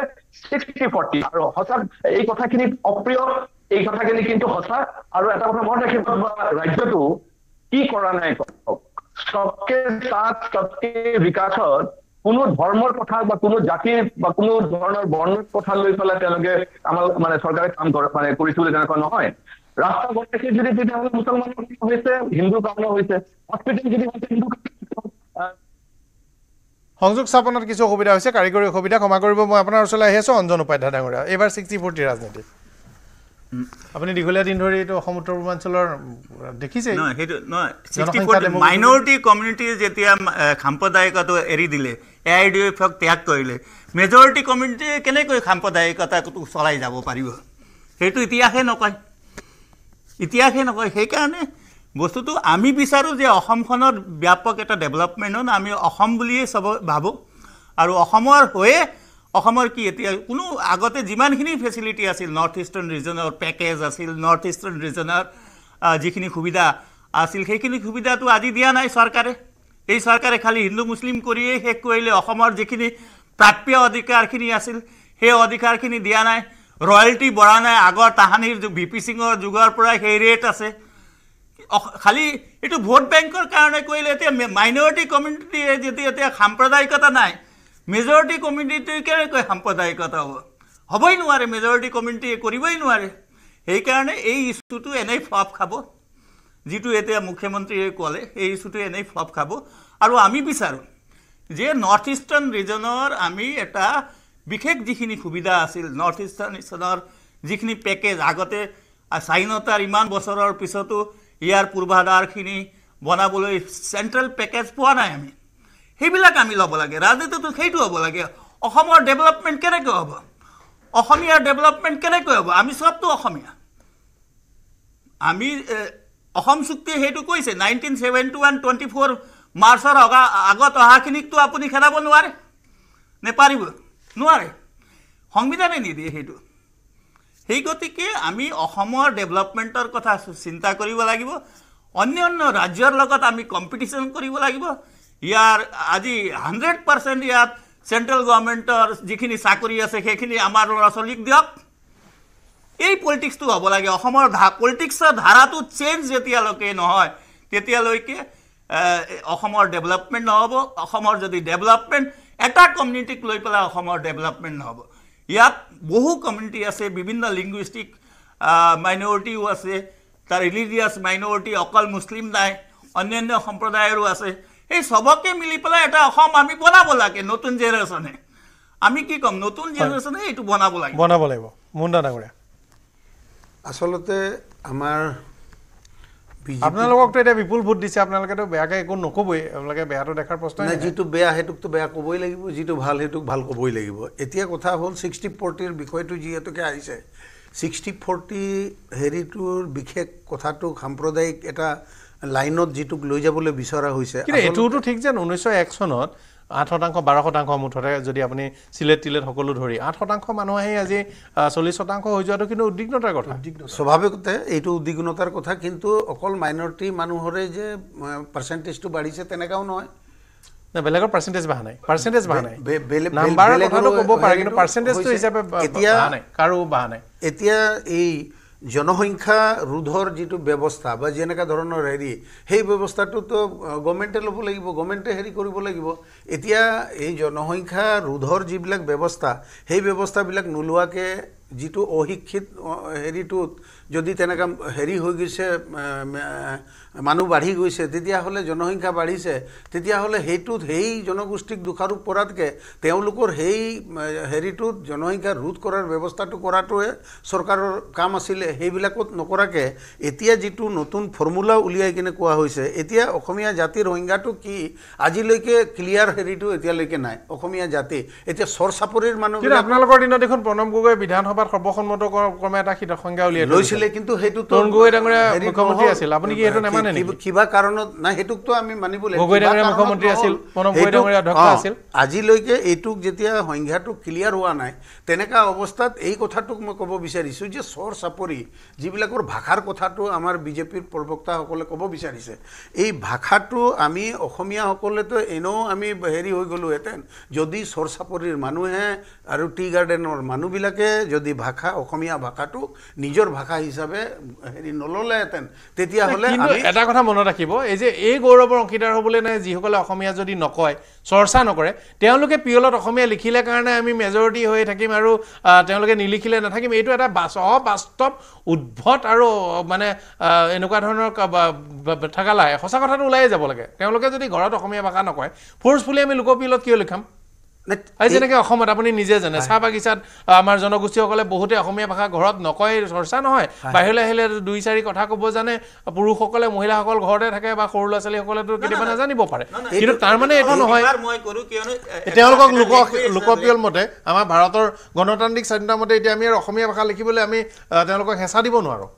60-40 আৰু সঁচা এই কথাখিনি অপ্ৰিয় এই কথাখিনি কিন্তু সঁচা আৰু এটা কথা মনত ৰাখিব ৰাজ্যটো কি কৰা নাই সবকে সাথ সবকে বিকাশত কোনো ধৰ্মৰ কথা বা কোনো জাতিৰ বা কোনো ধৰণৰ বৰ্ণৰ কথা লৈ পেলাই তেওঁলোকে আমাৰ মানে চৰকাৰে কাম মানে কৰিছে বুলি তেনেকুৱা নহয় ৰাস্তা বনাইছে যদি তেতিয়াহ'লে মুছলমানৰ হৈছে হিন্দুৰ কাৰণে হৈছে হস্পিটেল যদি হৈছে হিন্দু সংযোগ স্থাপনত কিছু অসুবিধা হৈছে কাৰিকৰী অসুবিধা ক্ষমা কৰিব মই আপোনাৰ ওচৰলৈ আহি আছোঁ অঞ্জন উপাধ্যায় ডাঙৰীয়া এইবাৰ 60-40 ৰাজনীতি আপুনি দীঘলীয়া দিন ধৰি এইটো অসম উত্তৰ পূৰ্বাঞ্চলৰ দেখিছে নহয় সেইটো নহয় 60-40 মাইনৰিটি কমিউনিটি যেতিয়া সাম্প্ৰদায়িকতাটো এৰি দিলে AIDF-ক ত্যাগ কৰিলে মেজৰিটি কমিউনিটিয়ে কেনেকৈ সাম্প্ৰদায়িকতাটো চলাই যাব পাৰিব সেইটো ইতিহাসে নকয় সেইকাৰণে বস্তুটো আমি বিচাৰোঁ যে অসমখনৰ ব্যাপক এটা ডেভেলপমেণ্টত আমি অসম বুলিয়ে সব ভাবোঁ আৰু অসমৰ হৈয়ে অসমৰ কি এতিয়া কোনো আগতে যিমানখিনি ফেচিলিটি আছিল নৰ্থ ইষ্টাৰ্ণ ৰিজনৰ পেকেজ আছিল নৰ্থ ইষ্টাৰ্ণ ৰিজনৰ যিখিনি সুবিধা আছিল সেইখিনি সুবিধাটো আজি দিয়া নাই চৰকাৰে এই চৰকাৰে খালি হিন্দু মুছলিম কৰিয়ে শেষ কৰিলে অসমৰ যিখিনি প্ৰাপ্য অধিকাৰখিনি আছিল সেই অধিকাৰখিনি দিয়া নাই ৰয়েলটি বঢ়া নাই আগৰ তাহানিৰ VP সিঙৰ যুগৰ পৰা সেই ৰেট আছে খালি এইটো ভোট বেংকৰ কাৰণে কৰিলে এতিয়া মাইনৰিটি কমিউনিটি যদি এতিয়া সাম্প্ৰদায়িকতা নাই মেজৰিটি কমিউনিটি কেনেকৈ সাম্প্ৰদায়িকতা হ'বই নোৱাৰে মেজৰিটি কমিউনিটিয়ে কৰিবই নোৱাৰে সেইকাৰণে এই ইছ্যুটো এনেই ফ্লপ খাব যিটো এতিয়া মুখ্যমন্ত্ৰীয়ে ক'লে এই ইছ্যুটো এনেই ফ্লপ খাব আৰু আমি বিচাৰোঁ যে নৰ্থ ইষ্টাৰ্ণ ৰিজনৰ আমি এটা বিশেষ যিখিনি সুবিধা আছিল নৰ্থ ইষ্টাৰ্ণৰ যিখিনি পেকেজ আগতে স্বাধীনতাৰ ইমান বছৰৰ পিছতো ইয়াৰ পূৰ্বাধাৰখিনি বনাবলৈ চেণ্ট্ৰেল পেকেজ পোৱা নাই আমি সেইবিলাক আমি ল'ব লাগে ৰাজনীতিটো সেইটো হ'ব লাগে অসমৰ ডেভেলপমেণ্ট কেনেকৈ হ'ব অসমীয়াৰ ডেভেলপমেণ্ট কেনেকৈ হ'ব আমি সবটো অসমীয়া আমি অসম চুক্তি সেইটো কৈছে 1971-24 মাৰ্চৰ আগত অহাখিনিকতো আপুনি খেদাব নোৱাৰে নেপাৰিব নোৱাৰে সংবিধানে নিদিয়ে সেইটো সেই গতিকে আমি অসমৰ ডেভেলপমেণ্টৰ কথা চিন্তা কৰিব লাগিব অন্য ৰাজ্যৰ লগত আমি কম্পিটিশ্যন কৰিব লাগিব ইয়াৰ আজি 100% ইয়াত চেণ্ট্ৰেল গভৰ্ণমেণ্টৰ যিখিনি চাকৰি আছে সেইখিনি আমাৰ ল'ৰা ছোৱালীক দিয়ক এই পলিটিক্সটো হ'ব লাগে অসমৰ পলিটিক্সৰ ধাৰাটো চেঞ্জ যেতিয়ালৈকে নহয় তেতিয়ালৈকে অসমৰ ডেভেলপমেণ্ট নহ'ব অসমৰ যদি ডেভেলপমেণ্ট এটা কমিউনিটিক লৈ পেলাই অসমৰ ডেভেলপমেণ্ট নহ'ব ইয়াত বহু কমিউনিটি আছে বিভিন্ন লিংগুইষ্টিক মাইনৰিটিও আছে তাৰ ৰিলিজিয়াছ মাইনৰিটি অকল মুছলিম নাই অন্যান্য সম্প্ৰদায়ৰো আছে এই সবকে মিলি পেলাই এটা অসম আমি বনাব লাগে নতুন জেনেৰেশ্যনে আমি কি ক'ম নতুন জেনেৰেশ্যনে এইটো বনাব লাগিব মুণ্ডা ডাঙৰীয়া আচলতে আমাৰ আপোনালোককতো এতিয়া বিপুল ভোট দিছে আপোনালোকেতো বেয়াকৈ একো নক'বই আপোনালোকে বেয়াটো দেখাৰ প্ৰশ্ন নাই যিটো বেয়া সেইটোকতো বেয়া ক'বই লাগিব যিটো ভাল সেইটোক ভাল ক'বই লাগিব এতিয়া কথা হ'ল 60-40 বিষয়টো যিহেতুকে আহিছে 60-40 হেৰিটোৰ বিশেষ কথাটোক সাম্প্ৰদায়িক এটা লাইনত যিটোক লৈ যাবলৈ বিচৰা হৈছে কিন্তু এইটোতো ঠিক যেন 1901 চনত 8%-12% মুঠতে যদি আপুনি চিলেট টিলেট সকলো ধৰি 8% মানুহ আহি আজি 40% হৈ যোৱাটো কিন্তু উদ্বিগ্নতাৰ কথা স্বাভাৱিকতে এইটো উদ্বিগ্নতাৰ কথা কিন্তু অকল মাইনৰিটি মানুহৰে যে পাৰ্চেণ্টেজটো বাঢ়িছে তেনেকাও নহয় না বেলেগৰ পাৰ্চেণ্টেজ বাঢ়া নাই নাম্বাৰৰ কথাটো ক'ব পাৰে কিন্তু পাৰ্চেণ্টেজটো হিচাপে এতিয়া নাই কাৰো বাঢ়া নাই এতিয়া এই জনসংখ্যা ৰোধৰ যিটো ব্যৱস্থা বা যেনেকা ধৰণৰ হেৰি সেই ব্যৱস্থাটোতো গভৰ্ণমেণ্টে ল'ব লাগিব গভৰ্ণমেণ্টে হেৰি কৰিব লাগিব এতিয়া এই জনসংখ্যা ৰোধৰ যিবিলাক ব্যৱস্থা সেই ব্যৱস্থাবিলাক নোলোৱাকৈ যিটো অশিক্ষিত হেৰিটোত যদি তেনেকা হেৰি হৈ গৈছে মানুহ বাঢ়ি গৈছে তেতিয়াহ'লে জনসংখ্যা বাঢ়িছে তেতিয়াহ'লে সেইটোত সেই জনগোষ্ঠীক দোষাৰোপ কৰাতকৈ তেওঁলোকৰ সেই হেৰিটোত জনসংখ্যা ৰোধ কৰাৰ ব্যৱস্থাটো কৰাটোৱে চৰকাৰৰ কাম আছিলে সেইবিলাকত নকৰাকৈ এতিয়া যিটো নতুন ফৰ্মুলা উলিয়াই কিনে কোৱা হৈছে এতিয়া অসমীয়া জাতিৰ সংজ্ঞাটো কি আজিলৈকে ক্লিয়াৰ হেৰিটো এতিয়ালৈকে নাই অসমীয়া জাতি এতিয়া চৰ চাপৰিৰ মানুহ আপোনালোকৰ দিনত দেখোন প্ৰণৱ গগৈ বিধানসভাত সৰ্বসন্মত ক্ৰমে এটা সংজ্ঞা উলিয়াই লৈছিলে কিন্তু সেইটো তৰুণ গগৈ ডাঙৰীয়া মুখ্যমন্ত্ৰী আছিল আপুনি কি সেইটো নামানে নেকি কিবা কাৰণত নাই সেইটোকতো আমি মানিব লাগিব গগৈ ডাঙৰীয়া মুখ্যমন্ত্ৰী আছিল প্ৰণৱ গগৈ ডাঙৰীয়া অধ্যক্ষ আছিল আজিলৈকে এইটোক যেতিয়া সংজ্ঞাটো ক্লিয়াৰ হোৱা নাই তেনেকা অৱস্থাত এই কথাটোক মই ক'ব বিচাৰিছোঁ যে চৰ চাপৰি যিবিলাকৰ ভাষাৰ কথাটো আমাৰ বিজেপিৰ প্ৰবক্তাসকলে ক'ব বিচাৰিছে এই ভাষাটো আমি অসমীয়াসকলেতো এনেও আমি হেৰি হৈ গ'লোহেঁতেন যদি চৰ চাপৰিৰ মানুহে আৰু টি গাৰ্ডেনৰ মানুহবিলাকে যদি ভাষা অসমীয়া ভাষাটোক নিজৰ ভাষা হিচাপে হেৰি নল'লেহেঁতেন তেতিয়াহ'লে এটা কথা মনত ৰাখিব এই যে এই গৌৰৱৰ অংশীদাৰ হ'বলৈ নাই যিসকলে অসমীয়া যদি নকয় চৰ্চা নকৰে তেওঁলোকে পিয়লত অসমীয়া লিখিলে কাৰণে আমি মেজৰিটি হৈ থাকিম আৰু তেওঁলোকে নিলিখিলে নাথাকিম এইটো এটা অবাস্তৱ উদ্ভট আৰু মানে এনেকুৱা ধৰণৰ থকা লাগে সঁচা কথাটো ওলাই যাব লাগে তেওঁলোকে যদি ঘৰত অসমীয়া ভাষা নকয় ফ'ৰ্চফুলি আমি লোকপিয়লত কিয় লিখাম যেনেকৈ অসমত আপুনি নিজে জানে চাহ বাগিচাত আমাৰ জনগোষ্ঠীসকলে বহুতে অসমীয়া ভাষা ঘৰত নকয় চৰ্চা নহয় বাহিৰলৈ আহিলে 2-4 কথা ক'ব জানে পুৰুষসকলে মহিলাসকল ঘৰতে থাকে বা সৰু ল'ৰা ছোৱালীসকলেতো কেতিয়াবা নাজানিব পাৰে কিন্তু তাৰমানে এইটো নহয় তেওঁলোকক লোকপিয়ল মতে আমাৰ ভাৰতৰ গণতান্ত্ৰিক স্বাধীনতাৰ মতে এতিয়া আমি আৰু অসমীয়া ভাষা লিখিবলৈ আমি তেওঁলোকক হেঁচা দিব নোৱাৰোঁ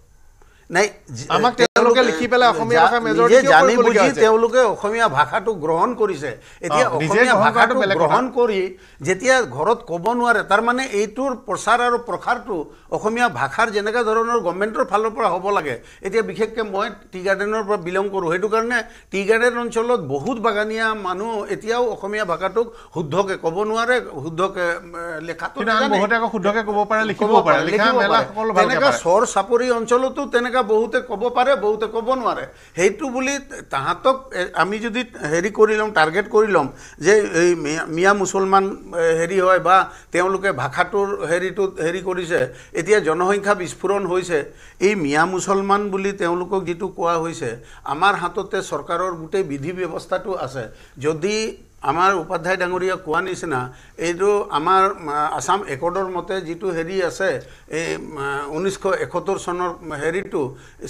নাই আমাক তেওঁলোকে লিখি পেলাই অসমীয়া ভাষা মেজৰিটি জানি বুজি তেওঁলোকে অসমীয়া ভাষাটো গ্ৰহণ কৰিছে এতিয়া অসমীয়া ভাষাটো গ্ৰহণ কৰি যেতিয়া ঘৰত ক'ব নোৱাৰে তাৰমানে এইটোৰ প্ৰচাৰ আৰু প্ৰসাৰটো অসমীয়া ভাষাৰ যেনেকুৱা ধৰণৰ গভৰ্ণমেণ্টৰ ফালৰ পৰা হ'ব লাগে এতিয়া বিশেষকৈ মই টি গাৰ্ডেনৰ পৰা বিলং কৰোঁ সেইটো কাৰণে টি গাৰ্ডেন অঞ্চলত বহুত বাগানীয়া মানুহ এতিয়াও অসমীয়া ভাষাটোক শুদ্ধকৈ ক'ব নোৱাৰে শুদ্ধকৈ লেখাটো বহুতে আকৌ শুদ্ধকৈ ক'ব পাৰে লিখিব পাৰে তেনেকুৱা চৰ চাপৰি অঞ্চলতো তেনেকুৱা বহুতে ক'ব পাৰে বহুতে ক'ব নোৱাৰে সেইটো বুলি তাহাঁতক আমি যদি হেৰি কৰি ল'ম টাৰ্গেট কৰি ল'ম যে এই মিয়া মুছলমান হেৰি হয় বা তেওঁলোকে ভাষাটোৰ হেৰিটোত হেৰি কৰিছে এতিয়া জনসংখ্যা বিস্ফোৰণ হৈছে এই মিয়া মুছলমান বুলি তেওঁলোকক যিটো কোৱা হৈছে আমাৰ হাততে চৰকাৰৰ গোটেই বিধি ব্যৱস্থাটো আছে যদি আমাৰ উপাধ্যায় ডাঙৰীয়া কোৱা নিচিনা এইটো আমাৰ আসাম একৰ্ডৰ মতে যিটো হেৰি আছে এই 1971 চনৰ হেৰিটো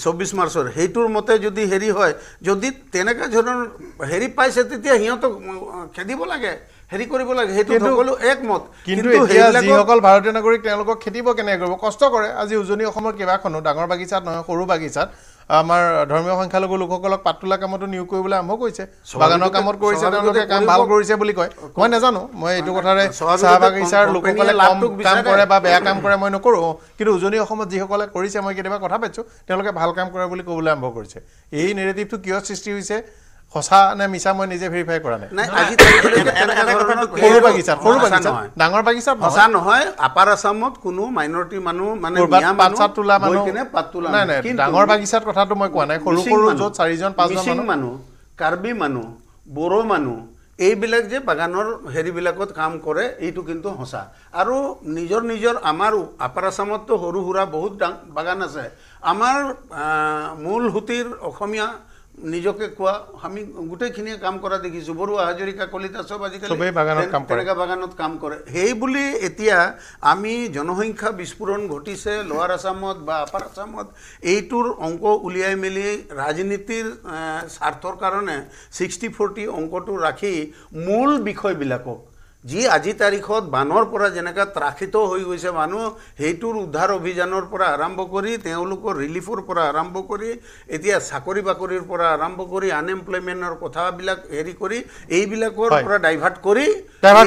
24 মাৰ্চৰ সেইটোৰ মতে যদি হেৰি হয় যদি তেনেকুৱা ধৰণৰ হেৰি পাইছে তেতিয়া সিহঁতক খেদিব লাগে হেৰি কৰিব লাগে সেইটো সকলো একমত কিন্তু এতিয়া যিসকল ভাৰতীয় নাগৰিক তেওঁলোকক খেদিব কেনেকৈ কৰিব কষ্ট কৰে আজি উজনি অসমৰ কেইবাখনো ডাঙৰ বাগিচাত নহয় সৰু বাগিচাত আমাৰ ধৰ্মীয় সংখ্যালঘু লোকসকলক পাতটোলা কামতো নিয়োগ কৰিবলৈ আৰম্ভ কৰিছে বাগানৰ কামত কৰিছে তেওঁলোকে কাম ভাল কৰিছে বুলি কয় মই নাজানো মই এইটো কথাৰে চাহ বাগিচাৰ লোকসকলে কম কাম কৰে বা বেয়া কাম কৰে মই নকৰোঁ কিন্তু উজনি অসমত যিসকলে কৰিছে মই কেতিয়াবা কথা পাইছোঁ তেওঁলোকে ভাল কাম কৰে বুলি ক'বলৈ আৰম্ভ কৰিছে এই নেৰেটিভটো কিয় সৃষ্টি হৈছে সঁচা নে মিছা মই নিজে ভেৰিফাই কৰা নাই নাই আজি তাৰিখলৈকে তেনেকুৱা ধৰণৰ সৰু বাগিচাত ডাঙৰ বাগিচাত সঁচা নহয় আপাৰ আছামত কোনো মাইনৰিটি মানুহ মানে পাত তোলা মানুহ পাত তোলা নাই নাই ডাঙৰ বাগিচাত কথাটো মই কোৱা নাই সৰু সৰু য'ত 4জন 5জন মানুহ কাৰ্বি মানুহ বড়ো মানুহ এইবিলাক যে বাগানৰ হেৰিবিলাকত কাম কৰে এইটো কিন্তু সঁচা আৰু নিজৰ আমাৰ আপাৰ আছামততো সৰু সুৰা বহুত বাগান আছে আমাৰ মূল হুতিৰ অসমীয়া নিজকে কোৱা আমি গোটেইখিনিয়ে কাম কৰা দেখিছোঁ বৰুৱা হাজৰিকা কলিতা চব আজিকালি বাগানত কাম কৰে সেই বুলি এতিয়া আমি জনসংখ্যা বিস্ফোৰণ ঘটিছে লোৱাৰ আছামত বা আপাৰ আছামত এইটোৰ অংক উলিয়াই মেলি ৰাজনীতিৰ স্বাৰ্থৰ কাৰণে 60-40 অংকটো ৰাখি মূল বিষয়বিলাকক যি আজি তাৰিখত বানৰ পৰা যেনেকৈ ত্ৰাসিত হৈ গৈছে মানুহ সেইটোৰ উদ্ধাৰ অভিযানৰ পৰা আৰম্ভ কৰি তেওঁলোকৰ ৰিলিফৰ পৰা আৰম্ভ কৰি এতিয়া চাকৰি বাকৰিৰ পৰা আৰম্ভ কৰি আনএমপ্লয়মেণ্টৰ কথাবিলাক হেৰি কৰি এইবিলাকৰ পৰা ডাইভাৰ্ট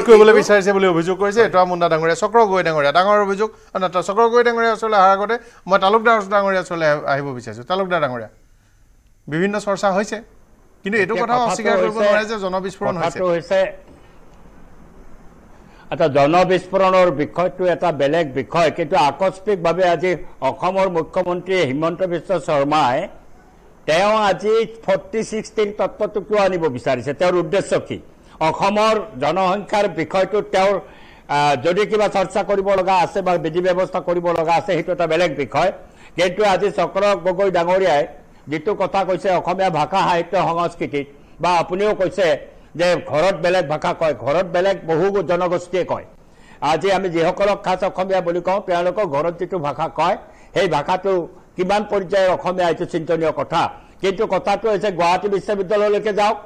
কৰিবলৈ বিচাৰিছে বুলি অভিযোগ কৰিছে এটোৱা মুণ্ডা ডাঙৰীয়া চক্ৰ গগৈ ডাঙৰীয়া ডাঙৰ অভিযোগ চক্ৰ গগৈ ডাঙৰীয়া ওচৰলৈ অহাৰ আগতে মই তালুকদাৰ ডাঙৰীয়া ওচৰলৈ আহিব বিচাৰিছোঁ তালুকদাৰ ডাঙৰীয়া বিভিন্ন চৰ্চা হৈছে কিন্তু এইটো কথা অস্বীকাৰ কৰিব নোৱাৰে যে জনবিস্ফোৰণ হৈছে এটা জনবিস্ফোৰণৰ বিষয়টো এটা বেলেগ বিষয় কিন্তু আকস্মিকভাৱে আজি অসমৰ মুখ্যমন্ত্ৰী হিমন্ত বিশ্ব শৰ্মাই তেওঁ আজি 40-60 তত্ত্বটো কিয় আনিব বিচাৰিছে তেওঁৰ উদ্দেশ্য কি অসমৰ জনসংখ্যাৰ বিষয়টো তেওঁৰ যদি কিবা চৰ্চা কৰিব লগা আছে বা বিধি ব্যৱস্থা কৰিব লগা আছে সেইটো এটা বেলেগ বিষয় কিন্তু আজি চক্ৰ গগৈ ডাঙৰীয়াই যেটো কথা কৈছে অসমীয়া ভাষা সাহিত্য সংস্কৃতি বা আপুনিও কৈছে যে ঘৰত বেলেগ ভাষা কয় ঘৰত বেলেগ বহু জনগোষ্ঠীয়ে কয় আজি আমি যিসকলক খাস অসমীয়া বুলি কওঁ তেওঁলোকৰ ঘৰত যেটো ভাষা কয় সেই ভাষাটো কিমান পৰ্যায়ৰ অসমীয়া এইটো চিন্তনীয় কথা কিন্তু কথাটো হৈছে গুৱাহাটী বিশ্ববিদ্যালয়লৈকে যাওক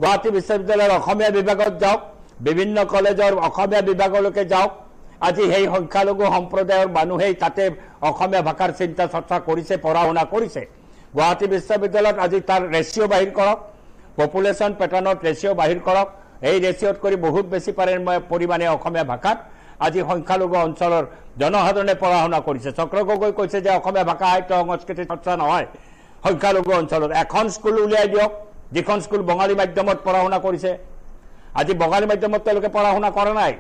গুৱাহাটী বিশ্ববিদ্যালয়ৰ অসমীয়া বিভাগত যাওক বিভিন্ন কলেজৰ অসমীয়া বিভাগলৈকে যাওক আজি সেই সংখ্যালঘু সম্প্ৰদায়ৰ মানুহেই তাতে অসমীয়া ভাষাৰ চিন্তা চৰ্চা কৰিছে পঢ়া শুনা কৰিছে গুৱাহাটী বিশ্ববিদ্যালয়ত আজি তাৰ ৰেচিঅ' বাহিৰ কৰক পপুলেশ্যন পেটাৰ্ণত ৰেচিঅ' বাহিৰ কৰক এই ৰেচিঅ'ত কৰি বহুত বেছি পৰিমাণে অসমীয়া ভাষাত আজি সংখ্যালঘু অঞ্চলৰ জনসাধাৰণে পঢ়া শুনা কৰিছে চক্ৰ গগৈ কৈছে যে অসমীয়া ভাষা সাহিত্য সংস্কৃতি চৰ্চা নহয় সংখ্যালঘু অঞ্চলত এখন স্কুল উলিয়াই দিয়ক যিখন স্কুল বঙালী মাধ্যমত পঢ়া শুনা কৰিছে আজি বঙালী মাধ্যমত তেওঁলোকে পঢ়া শুনা কৰা নাই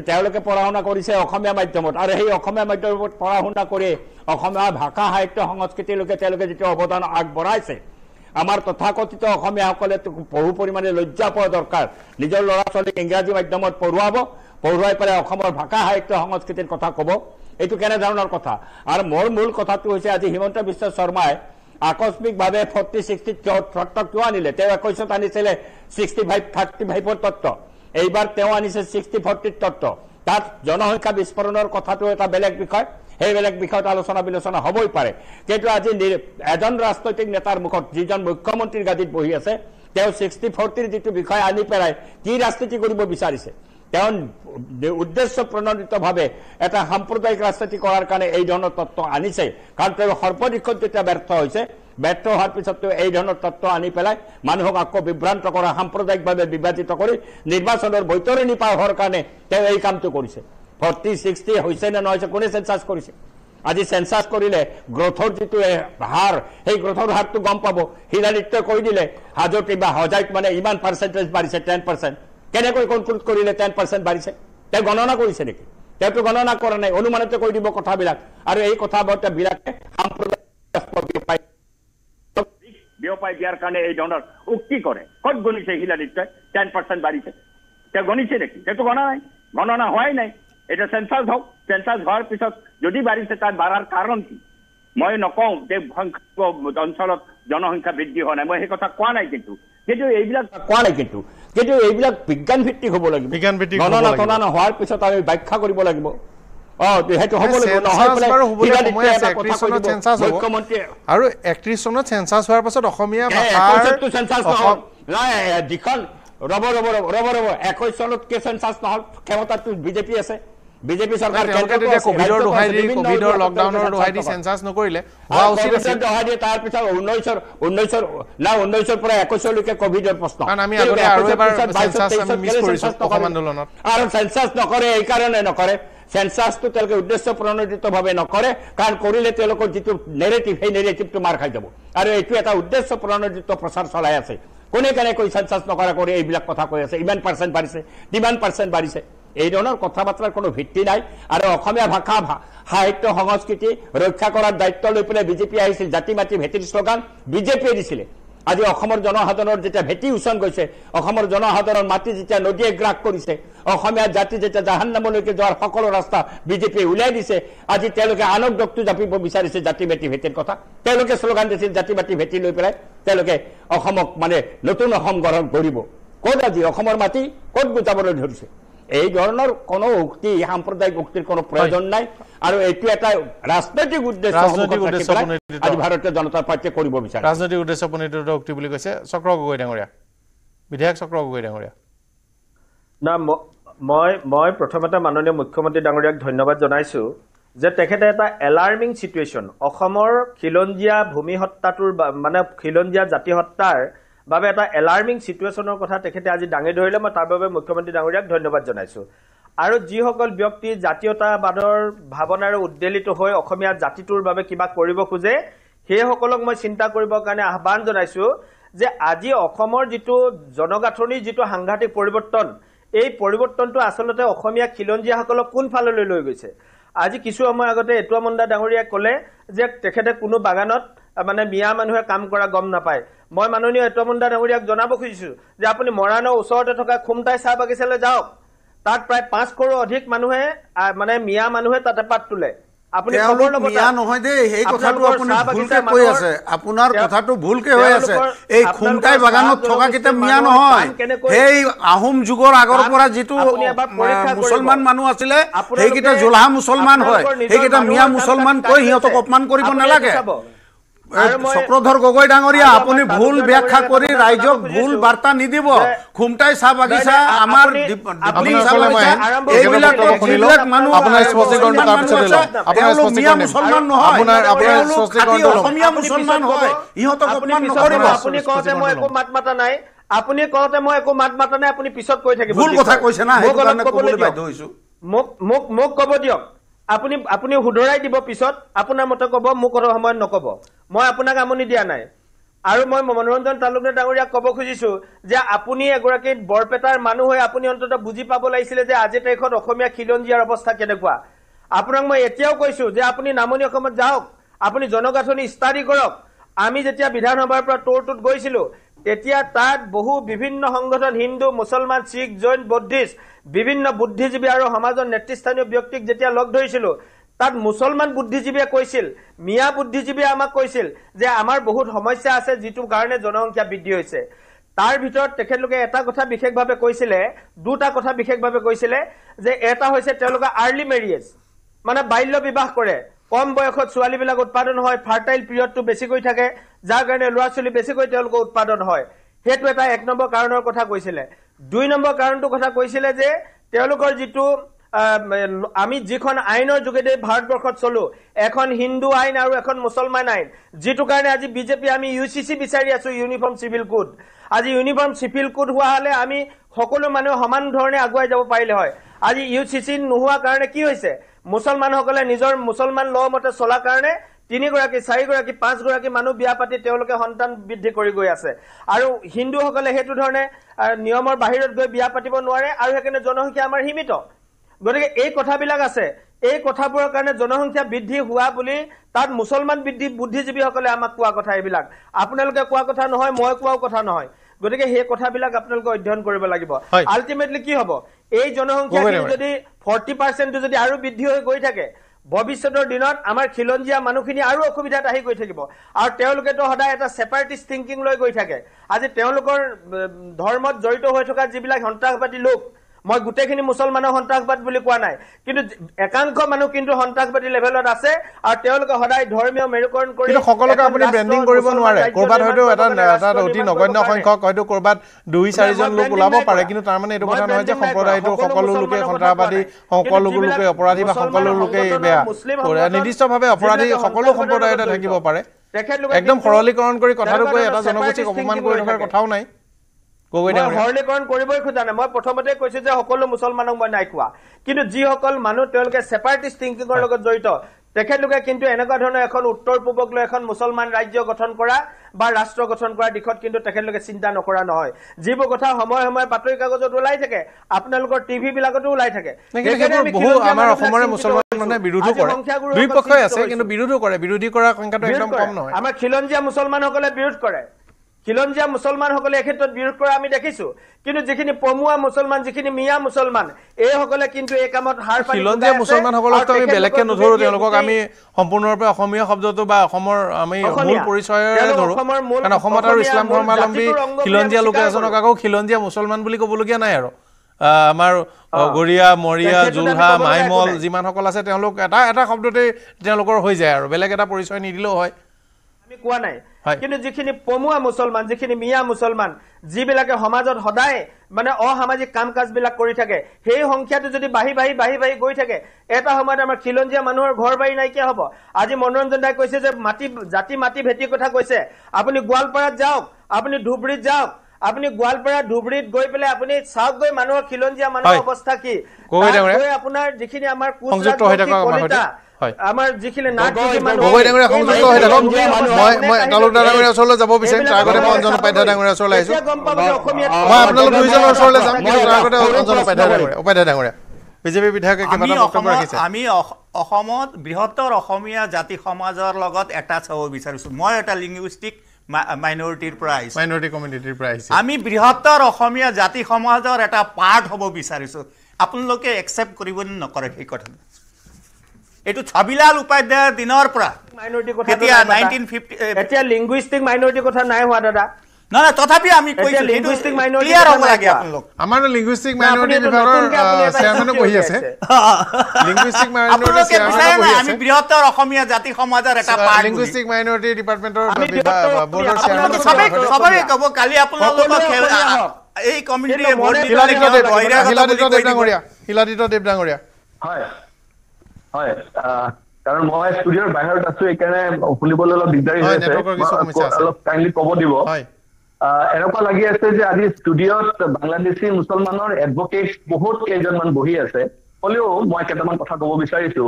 তেওঁলোকে পঢ়া শুনা কৰিছে অসমীয়া মাধ্যমত আৰু সেই অসমীয়া মাধ্যমত পঢ়া শুনা কৰি অসমীয়া ভাষা সাহিত্য সংস্কৃতিলৈকে তেওঁলোকে যিটো অৱদান আগবঢ়াইছে আমাৰ তথাকথিত অসমীয়াসকলে বহু পৰিমাণে লজ্জা পোৱা দৰকাৰ নিজৰ ল'ৰা ছোৱালীক ইংৰাজী মাধ্যমত পঢ়ুৱাই পেলাই অসমৰ ভাষা সাহিত্য সংস্কৃতিৰ কথা ক'ব এইটো কেনেধৰণৰ কথা আৰু মোৰ মূল কথাটো হৈছে আজি হিমন্ত বিশ্ব শৰ্মাই আকস্মিকভাৱে 40-60 তত্ত্ব কিয় আনিলে তেওঁ 21ত আনিছিলে 65-35ৰ তত্ত্ব এইবাৰ তেওঁ আনিছে 60-40 তত্ত্ব তাত জনসংখ্যা বিস্ফোৰণৰ কথাটো এটা বেলেগ বিষয় সেই বেলেগ বিষয়ত আলোচনা বিলোচনা হ'বই পাৰে কিন্তু আজি এজন ৰাজনৈতিক নেতাৰ মুখত যিজন মুখ্যমন্ত্ৰীৰ গাদীত বহি আছে তেওঁ 60-40ৰ যিটো বিষয় আনি পেলাই কি ৰাজনীতি কৰিব বিচাৰিছে তেওঁ উদ্দেশ্য প্ৰণোদিতভাৱে এটা সাম্প্ৰদায়িক ৰাজনীতি কৰাৰ কাৰণে এই ধৰণৰ তত্ত্ব আনিছে কাৰণ তেওঁ সৰ্বদিশত যেতিয়া ব্যৰ্থ হোৱাৰ পিছত এই ধৰণৰ তত্ত্ব আনি পেলাই মানুহক আকৌ বিভ্ৰান্ত কৰা সাম্প্ৰদায়িকভাৱে বিভাজিত কৰি নিৰ্বাচনৰ বৈতৰণি পাৰ হোৱাৰ কাৰণে তেওঁ এই কামটো কৰিছে 40-60 হৈছে নে নহয় কোনে সেন্সাস কৰিছে আজি সেন্সাস কৰিলে গ্ৰোথৰ যিটো হাৰ সেই গ্ৰোথৰ হাৰটো গম পাব হিলালিত কৈ দিলে হাজতি বা হজাইত মানে ইমান পাৰ্চেন্টেজ বাঢ়িছে 10% কেনেকৈ কনক্লুড কৰিলে 10% বাঢ়িছে তেওঁ গণনা কৰিছে নেকি তেওঁটো গণনা কৰা নাই অনুমানতে কৈ দিব কথাবিলাক আৰু এই কথাবিলাকে সাম্প্ৰদায়িক বিয়পাই দিয়াৰ কাৰণে এই ধৰণৰ উক্তি কৰে ক'ত গণিছে হিলালিত 10% বাঢ়িছে তেওঁ গণিছে নেকি সেইটো গণনা হোৱাই নাই এটা সেন্সাস হওক সেন্সাস হোৱাৰ পিছত যদি বাঢ়িছে তাত বাঢ়াৰ কাৰণ কি মই নকওঁ যে অঞ্চলত জনসংখ্যা বৃদ্ধি হোৱা নাই মই সেই কথা কোৱা নাই কিন্তু এইবিলাক বিজ্ঞান ভিত্তিক হ'ব লাগিব গণনা হোৱাৰ পিছত আমি ব্যাখ্যা কৰিব লাগিব আৰু 31 চনত সেন্সাস হোৱাৰ পাছত অসমীয়া ভাষাৰ যিখন ৰব 21 চনত কে সেন্সাস নহল ক্ষমতাটো বিজেপি আছে বিজেপি চৰকাৰ কোভিডৰ লকডাউনৰ দোহাই দি সেন্সাস নকৰিলে হোৱা উচিত আছিল দোহাই দিয়ে তাৰ পিছত 19ৰ পৰা 21 লৈকে কোভিডৰ প্ৰশ্ন কাৰণ আমি আগতে আৰু এবাৰ সেন্সাস আমি মিছ কৰিছো অসম আন্দোলনত আৰু সেন্সাস নকৰে এই কাৰণে নকৰে সেন্সাসটো তেওঁলোকে উদ্দেশ্য প্ৰণোদিতভাৱে নকৰে কাৰণ কৰিলে তেওঁলোকৰ যিটো নেৰেটিভ সেই নেৰেটিভটো মাৰ খাই যাব আৰু এইটো এটা উদ্দেশ্য প্ৰণোদিত প্ৰচাৰ চলাই আছে কোনে কেনেকৈ চেঞ্চাছ নকৰা কৰি এইবিলাক কথা কৈ আছে ইমান পাৰ্চেণ্ট বাঢ়িছে কিমান পাৰ্চেণ্ট বাঢ়িছে এই ধৰণৰ কথা বাৰ্তাৰ কোনো ভিত্তি নাই আৰু অসমীয়া ভাষা সাহিত্য সংস্কৃতি ৰক্ষা কৰাৰ দায়িত্ব লৈ পেলাই বিজেপি আহিছিল জাতি মাতি ভেটিৰ শ্লোগান বিজেপিয়ে দিছিলে আজি অসমৰ জনসাধাৰণৰ যেতিয়া ভেটি উচন গৈছে অসমৰ জনসাধাৰণৰ মাটি যেতিয়া নদীয়ে গ্ৰাস কৰিছে অসমীয়া জাতি যেতিয়া জাহান্নামলৈকে যোৱাৰ সকলো ৰাস্তা বিজেপিয়ে উলিয়াই দিছে আজি তেওঁলোকে আনক ডকটো জাপিব বিচাৰিছে জাতি মাতি ভেটিৰ কথা তেওঁলোকে শ্লোগান দিছিল জাতি মাতি ভেটি লৈ পেলাই তেওঁলোকে অসমক মানে নতুন অসম গঠন কৰিব ক'ত আজি অসমৰ মাটি ক'ত গোটাবলৈ ধৰিছে এই ধৰণৰ কোনো উক্তি সাম্প্ৰদায়িক উক্তিৰ কোনো প্ৰয়োজন নাই আৰু এইটো এটা ৰাজনৈতিক উদ্দেশ্য আজি ভাৰতীয় জনতা পাৰ্টীয়ে কৰিব বিচাৰে ৰাজনৈতিক উদ্দেশ্য প্ৰণীত উক্তি বুলি কৈছে চক্ৰ গগৈ ডাঙৰীয়া বিধায়ক চক্ৰ গগৈ ডাঙৰীয়া না মই প্ৰথমতে মাননীয় মুখ্যমন্ত্ৰী ডাঙৰীয়াক ধন্যবাদ জনাইছো যে তেখেতে এটা এলাৰ্মিং সিচুৱেশ্যন অসমৰ খিলঞ্জীয়া ভূমি হত্যাটোৰ মানে খিলঞ্জীয়া জাতি হত্যাৰ বাবে এটা এলাৰ্মিং সিচুৱেশ্যনৰ কথা তেখেতে আজি দাঙি ধৰিলে মই তাৰ বাবে মুখ্যমন্ত্ৰী ডাঙৰীয়াক ধন্যবাদ জনাইছো আৰু যিসকল ব্যক্তি জাতীয়তাবাদৰ ভাৱনাৰে উদ্বেলিত হৈ অসমীয়া জাতিটোৰ বাবে কিবা কৰিব খোজে সেইসকলক মই চিন্তা কৰিবৰ কাৰণে আহ্বান জনাইছো যে আজি অসমৰ যিটো জনগাঁথনিৰ যিটো সাংঘাতিক পৰিৱৰ্তন এই পৰিৱৰ্তনটো আচলতে অসমীয়া খিলঞ্জীয়াসকলক কোন ফাললৈ লৈ গৈছে আজি কিছু সময় আগতে এটুৱা মণ্ডা ডাঙৰীয়াই ক'লে যে তেখেতে কোনো বাগানত মানে মিয়া মানুহে কাম কৰা গম নাপায় মই মাননীয় এটুৱা মণ্ডা ডাঙৰীয়াক জনাব খুজিছো যে আপুনি মৰাণৰ ওচৰতে থকা খুমটাই চাহ বাগিচালৈ যাওক তাত প্ৰায় 5 কৰোৰ অধিক মানুহে মানে মিয়া মানুহে তাতে পাত তোলে আপুনি খবৰ ল'ব মিয়া নহয় দে এই কথাটো আপুনি ভুলকে কৈ আছে আপোনাৰ কথাটো ভুলকে হৈ আছে এই খুমটাই বাগানত থকা কিটা মিয়া নহয় এই আহোম যুগৰ আগৰ পৰা যিটো মুছলমান মানুহ আছিলে সেইকিটা জোলহা মুছলমান হয় সেইকিটা মিয়া মুছলমান কৈ সিহঁতক অপমান কৰিব নালাগে চক্ৰধৰ গগৈ ডাঙৰীয়া আপুনি ভুল ব্যাখ্যা কৰি ৰাইজক ভুল বাৰ্তা নিদিব খুমটাই চাহ বাগিচা আমাৰ এইবিলাক মানুহ আপোনাৰ স্পষ্টীকৰণটো তাৰপিছতে লওক আপোনাৰ স্পষ্টীকৰণ মুছলমান নহয় আপোনাৰ স্পষ্টীকৰণটো লওক অসমীয়া মুছলমান হয় ইহঁতক অপমান নকৰিব আপুনি কওঁতে মই একো মাত মাতা নাই আপুনি কওঁতে মই একো মাত মাতা নাই আপুনি পিছত কৈ থাকিব ভুল কথা কৈছে না সেইটো কাৰণে ক'বলৈ বাধ্য হৈছো মোক ক'ব দিয়ক আপুনি শুধৰাই দিব পিছত আপোনাৰ মতে ক'ব মোক সময়ত নক'ব মই আপোনাক আমনি দিয়া নাই আৰু মই মনোৰঞ্জন তালুকদাৰ ডাঙৰীয়াক ক'ব খুজিছো যে আপুনি এগৰাকী বৰপেটাৰ মানুহ হৈ আপুনি অন্তত বুজি পাব লাগিছিলে যে আজি তাৰিখত অসমীয়া খিলঞ্জীয়াৰ অৱস্থা কেনেকুৱা আপোনাক মই এতিয়াও কৈছো যে আপুনি নামনি অসমত যাওক আপুনি জনগাঁথনি ষ্টাডি কৰক আমি যেতিয়া বিধানসভাৰ পৰা টুৰটোত গৈছিলো তেতিয়া তাত বহু বিভিন্ন সংগঠন হিন্দু মুছলমান শিখ জৈন বৌদ্ধিষ্ট বিভিন্ন বুদ্ধিজীৱী আৰু সমাজৰ নেতৃস্থানীয় ব্যক্তিক যেতিয়া লগ ধৰিছিলো তাত মুছলমান বুদ্ধিজীৱীয়ে কৈছিল মিয়া বুদ্ধিজীৱীয়ে আমাক কৈছিল যে আমাৰ বহুত সমস্যা আছে যিটো কাৰণে জনসংখ্যা বৃদ্ধি হৈছে তাৰ ভিতৰত তেখেতলোকে এটা কথা বিশেষভাৱে কৈছিলে দুটা কথা বিশেষভাৱে কৈছিলে যে এটা হৈছে তেওঁলোকে আৰ্লি মেৰিয়েজ মানে বাল্য বিবাহ কৰে কম বয়সত ছোৱালীবিলাক উৎপাদন হয় ফাৰ্টাইল পিৰিয়ডটো বেছিকৈ থাকে যাৰ কাৰণে ল'ৰা ছোৱালী বেছিকৈ তেওঁলোকৰ উৎপাদন হয় সেইটো এটা এক নম্বৰ কাৰণৰ কথা কৈছিলে দুই নম্বৰ কাৰণটো কথা কৈছিলে যে তেওঁলোকৰ যিটো আমি যিখন আইনৰ যোগেদি ভাৰতবৰ্ষত চলো এখন হিন্দু আইন আৰু এখন মুছলমান আইন যিটো কাৰণে আজি বিজেপি আমি ইউচিচি বিচাৰি আছো ইউনিফৰ্ম চিভিল কোড আজি ইউনিফৰ্ম চিভিল কোড হোৱা হলে আমি সকলো মানুহ সমান ধৰণে আগুৱাই যাব পাৰিলে হয় আজি ইউচিচি নোহোৱা কাৰণে কি হৈছে মুছলমানসকলে নিজৰ মুছলমান ল মতে চলা কাৰণে 3 গৰাকী 4 গৰাকী 5 গৰাকী মানুহ বিয়া পাতি তেওঁলোকে সন্তান বৃদ্ধি কৰি গৈ আছে আৰু হিন্দুসকলে হেতু ধৰণে নিয়মৰ বাহিৰত গৈ বিয়া পাতিব নোৱাৰে আৰু হেকনে জনসংখ্যা আমাৰ সীমিত গতিকে এই কথাবিলাক আছে এই কথাবোৰৰ কাৰণে জনসংখ্যা বৃদ্ধি হোৱা বুলি তাত মুছলমান বুদ্ধিজীৱীসকলে আমাক কোৱা কথা এইবিলাক আপোনালোকে কোৱা কথা নহয় মই কোৱাও কথা নহয় গতিকে সেই কথাবিলাক আপোনালোকে অধ্যয়ন কৰিব লাগিব আলটিমেটলি কি হ'ব এই জনসংখ্যা যদি 40% যদি আৰু বৃদ্ধি হৈ গৈ থাকে ভৱিষ্যতৰ দিনত আমাৰ খিলঞ্জীয়া মানুহখিনি আৰু অসুবিধাত আহি গৈ থাকিব আৰু তেওঁলোকেতো সদায় এটা সেপাৰেটিষ্ট থিংকিং লৈ গৈ থাকে আজি তেওঁলোকৰ ধৰ্মত জড়িত হৈ থকা যিবিলাক সন্ত্ৰাসবাদী লোক মই গুটেখিনি মুছলমানৰ সন্ত্ৰাসবাদ বুলি কোৱা নাই কিন্তু একাংশ মানুহ কিন্তু সন্ত্ৰাসবাদী লেভেলত আছে আৰু তেওঁলোকে সদায় ধৰ্মীয় মেৰুকৰণ কৰি কিন্তু সকলোকে আপুনি ব্ৰেন্ডিং কৰিব নোৱাৰে কৰবাত হয়তো এটা অতি নগণ্য সংখ্যক হয়তো কৰবাত 2-4 জন লোক ওলাব পাৰে কিন্তু তাৰ মানে এইটো কথা নহয় যে সম্প্ৰদায়টো সকলো লোকে সন্ত্ৰাসবাদী সকলো লোকে অপৰাধী বা সকলো লোকে বেয়া নিৰ্দিষ্টভাৱে অপৰাধী সকলো সম্প্ৰদায়তে থাকিব পাৰে একদম সৰলীকৰণ কৰি কথাটো কৈ এটা জনগোষ্ঠীক অপমান কৰি থকাৰ কথাও নাই সৰলীকৰণ কৰিবই খোজা নাই মই প্ৰথমতে কৈছো যে সকলো মুছলমানক মই নাই কোৱা কিন্তু যিসকল মানুহ তেওঁলোকে সেপাৰেটিষ্ট থিংকিঙৰ লগত জড়িত তেখেতলোকে কিন্তু এনেকুৱা ধৰণৰ এখন উত্তৰ পূবক লৈ এখন মুছলমান ৰাজ্য গঠন কৰা বা ৰাষ্ট্ৰ গঠন কৰাৰ দিশত কিন্তু তেখেতলোকে চিন্তা নকৰা নহয় যিবোৰ কথা সময়ে সময়ে বাতৰি কাগজত ওলাই থাকে আপোনালোকৰ টিভি বিলাকতো ওলাই থাকে বহু আমাৰ অসমৰে মুছলমান মানুহে বিৰোধো কৰে দুই পক্ষই আছে কিন্তু বিৰোধো কৰে বিৰোধী কৰা সংখ্যাটো একদম কম নহয় আমাৰ খিলঞ্জীয়া মুছলমানসকলে বিৰোধ কৰে খিলঞ্জীয়া মুছলমানসকলে এই ক্ষেত্ৰত বিৰোধ কৰা আমি দেখিছো কিন্তু যিখিনি পমুৱা মুছলমান যিখিনি মিয়া মুছলমান এইসকলে কিন্তু এই কামত হাৰ পাই খিলঞ্জীয়া মুছলমানসকলক আমি বেলেগকে নধৰো তেওঁলোকক আমি সম্পূৰ্ণৰূপে অসমীয়া শব্দটো বা অসমৰ আমি মূল পৰিচয়ৰে ধৰো কাৰণ অসমত আৰু ইছলাম ধৰ্মাৱলম্বী খিলঞ্জীয়া লোক এজনক আকৌ খিলঞ্জীয়া মুছলমান বুলি ক'বলগীয়া নাই আৰু আমাৰ গৰিয়া মৰিয়া জুলহা মাইমল যিমানসকল আছে তেওঁলোক এটা শব্দতে তেওঁলোকৰ হৈ যায় আৰু বেলেগ এটা পৰিচয় নিদিলেও হয় আমি কোৱা নাই কিন্তু যিখিনি পমুৱা মুছলমান যিখিনি মিয়া মুছলমান যিবিলাকে সমাজত সদায় মানে অসামাজিক কাম কাজবিলাক কৰি থাকে সেই সংখ্যাটো যদি বাঢ়ি গৈ থাকে এটা সময়ত আমাৰ খিলঞ্জীয়া মানুহৰ ঘৰ বাৰী নাইকিয়া হ'ব আজি মনোৰঞ্জন দাই কৈছে যে জাতি মাটি ভেটি কথা কৈছে আপুনি গোৱালপাৰাত যাওক আপুনি ধুবুৰীত যাওক আপুনি গোৱালপাৰা ধুবুৰীত গৈ পেলাই আপুনি চাওক গৈ মানুহৰ খিলঞ্জীয়া মানুহৰ অৱস্থা কি আপোনাৰ যিখিনি আমাৰ কলিতা আমাৰ যিখিনি গগৈ ডাঙৰীয়া সংযুক্ত হৈ থাকক মই তালুকদাৰ ডাঙৰীয়া ওচৰলৈ যাব বিচাৰিম তাৰ আগতে মই অঞ্জন উপাধ্যায় ডাঙৰীয়া ওচৰলৈ আহিছো মই আপোনালোক দুইজনৰ ওচৰলৈ যাম কিন্তু তাৰ আগতে অঞ্জন উপাধ্যায় ডাঙৰীয়া বিজেপি বিধায়কে কিবা এটা বক্তব্য ৰাখিছে আমি অসমত বৃহত্তৰ অসমীয়া জাতি সমাজৰ লগত এটাচ হ'ব বিচাৰিছো মই এটা লিংগুইষ্টিক মাইনৰিটিৰ পৰা আহিছো মাইনৰিটি কমিউনিটিৰ পৰা আহিছে আমি বৃহত্তৰ অসমীয়া জাতি সমাজৰ এটা পাৰ্ট হ'ব বিচাৰিছো আপোনালোকে একচেপ্ট কৰিব নকৰে সেই কথাটো এটো ছবিলাল উপাধ্যায়ৰ দিনৰ পৰা মাইনৰিটি কথা এতিয়া 1950 এতিয়া লিংগুইষ্টিক মাইনৰিটি কথা নাই হোৱা দাদা না তথাপি আমি কৈছো লিংগুইষ্টিক মাইনৰিটি ক্লিয়াৰ হ'ব লাগে আপোনালোক আমাৰ লিংগুইষ্টিক মাইনৰিটি বিভাগৰ চেয়াৰমেনো বহি আছে লিংগুইষ্টিক মাইনৰিটি চেয়াৰমেন আমি বৃহত্তৰ অসমীয়া জাতি সমাজৰ এটা পাৰ্ট লিংগুইষ্টিক মাইনৰিটি ডিপাৰ্টমেন্টৰ বৰ্ডৰ চেয়াৰমেন সবাই ক'ব কালি আপোনালোকক এই কমিটিৰ বৰ্ড হিলাদিত দেৱ ডাঙৰীয়া হয় হয় কাৰণ মই ষ্টুডিঅ'ৰ বাহিৰত আছো এইকাৰণে শুনিবলৈ অলপ দিগদাৰী হৈ আছে অলপ কাইণ্ডলি ক'ব দিব এনেকুৱা লাগি আছে যে আজি ষ্টুডিঅ'ত বাংলাদেশী মুছলমানৰ এডভকেট বহুত কেইজনমান বহি আছে হ'লেও মই কেইটামান কথা ক'ব বিচাৰিছো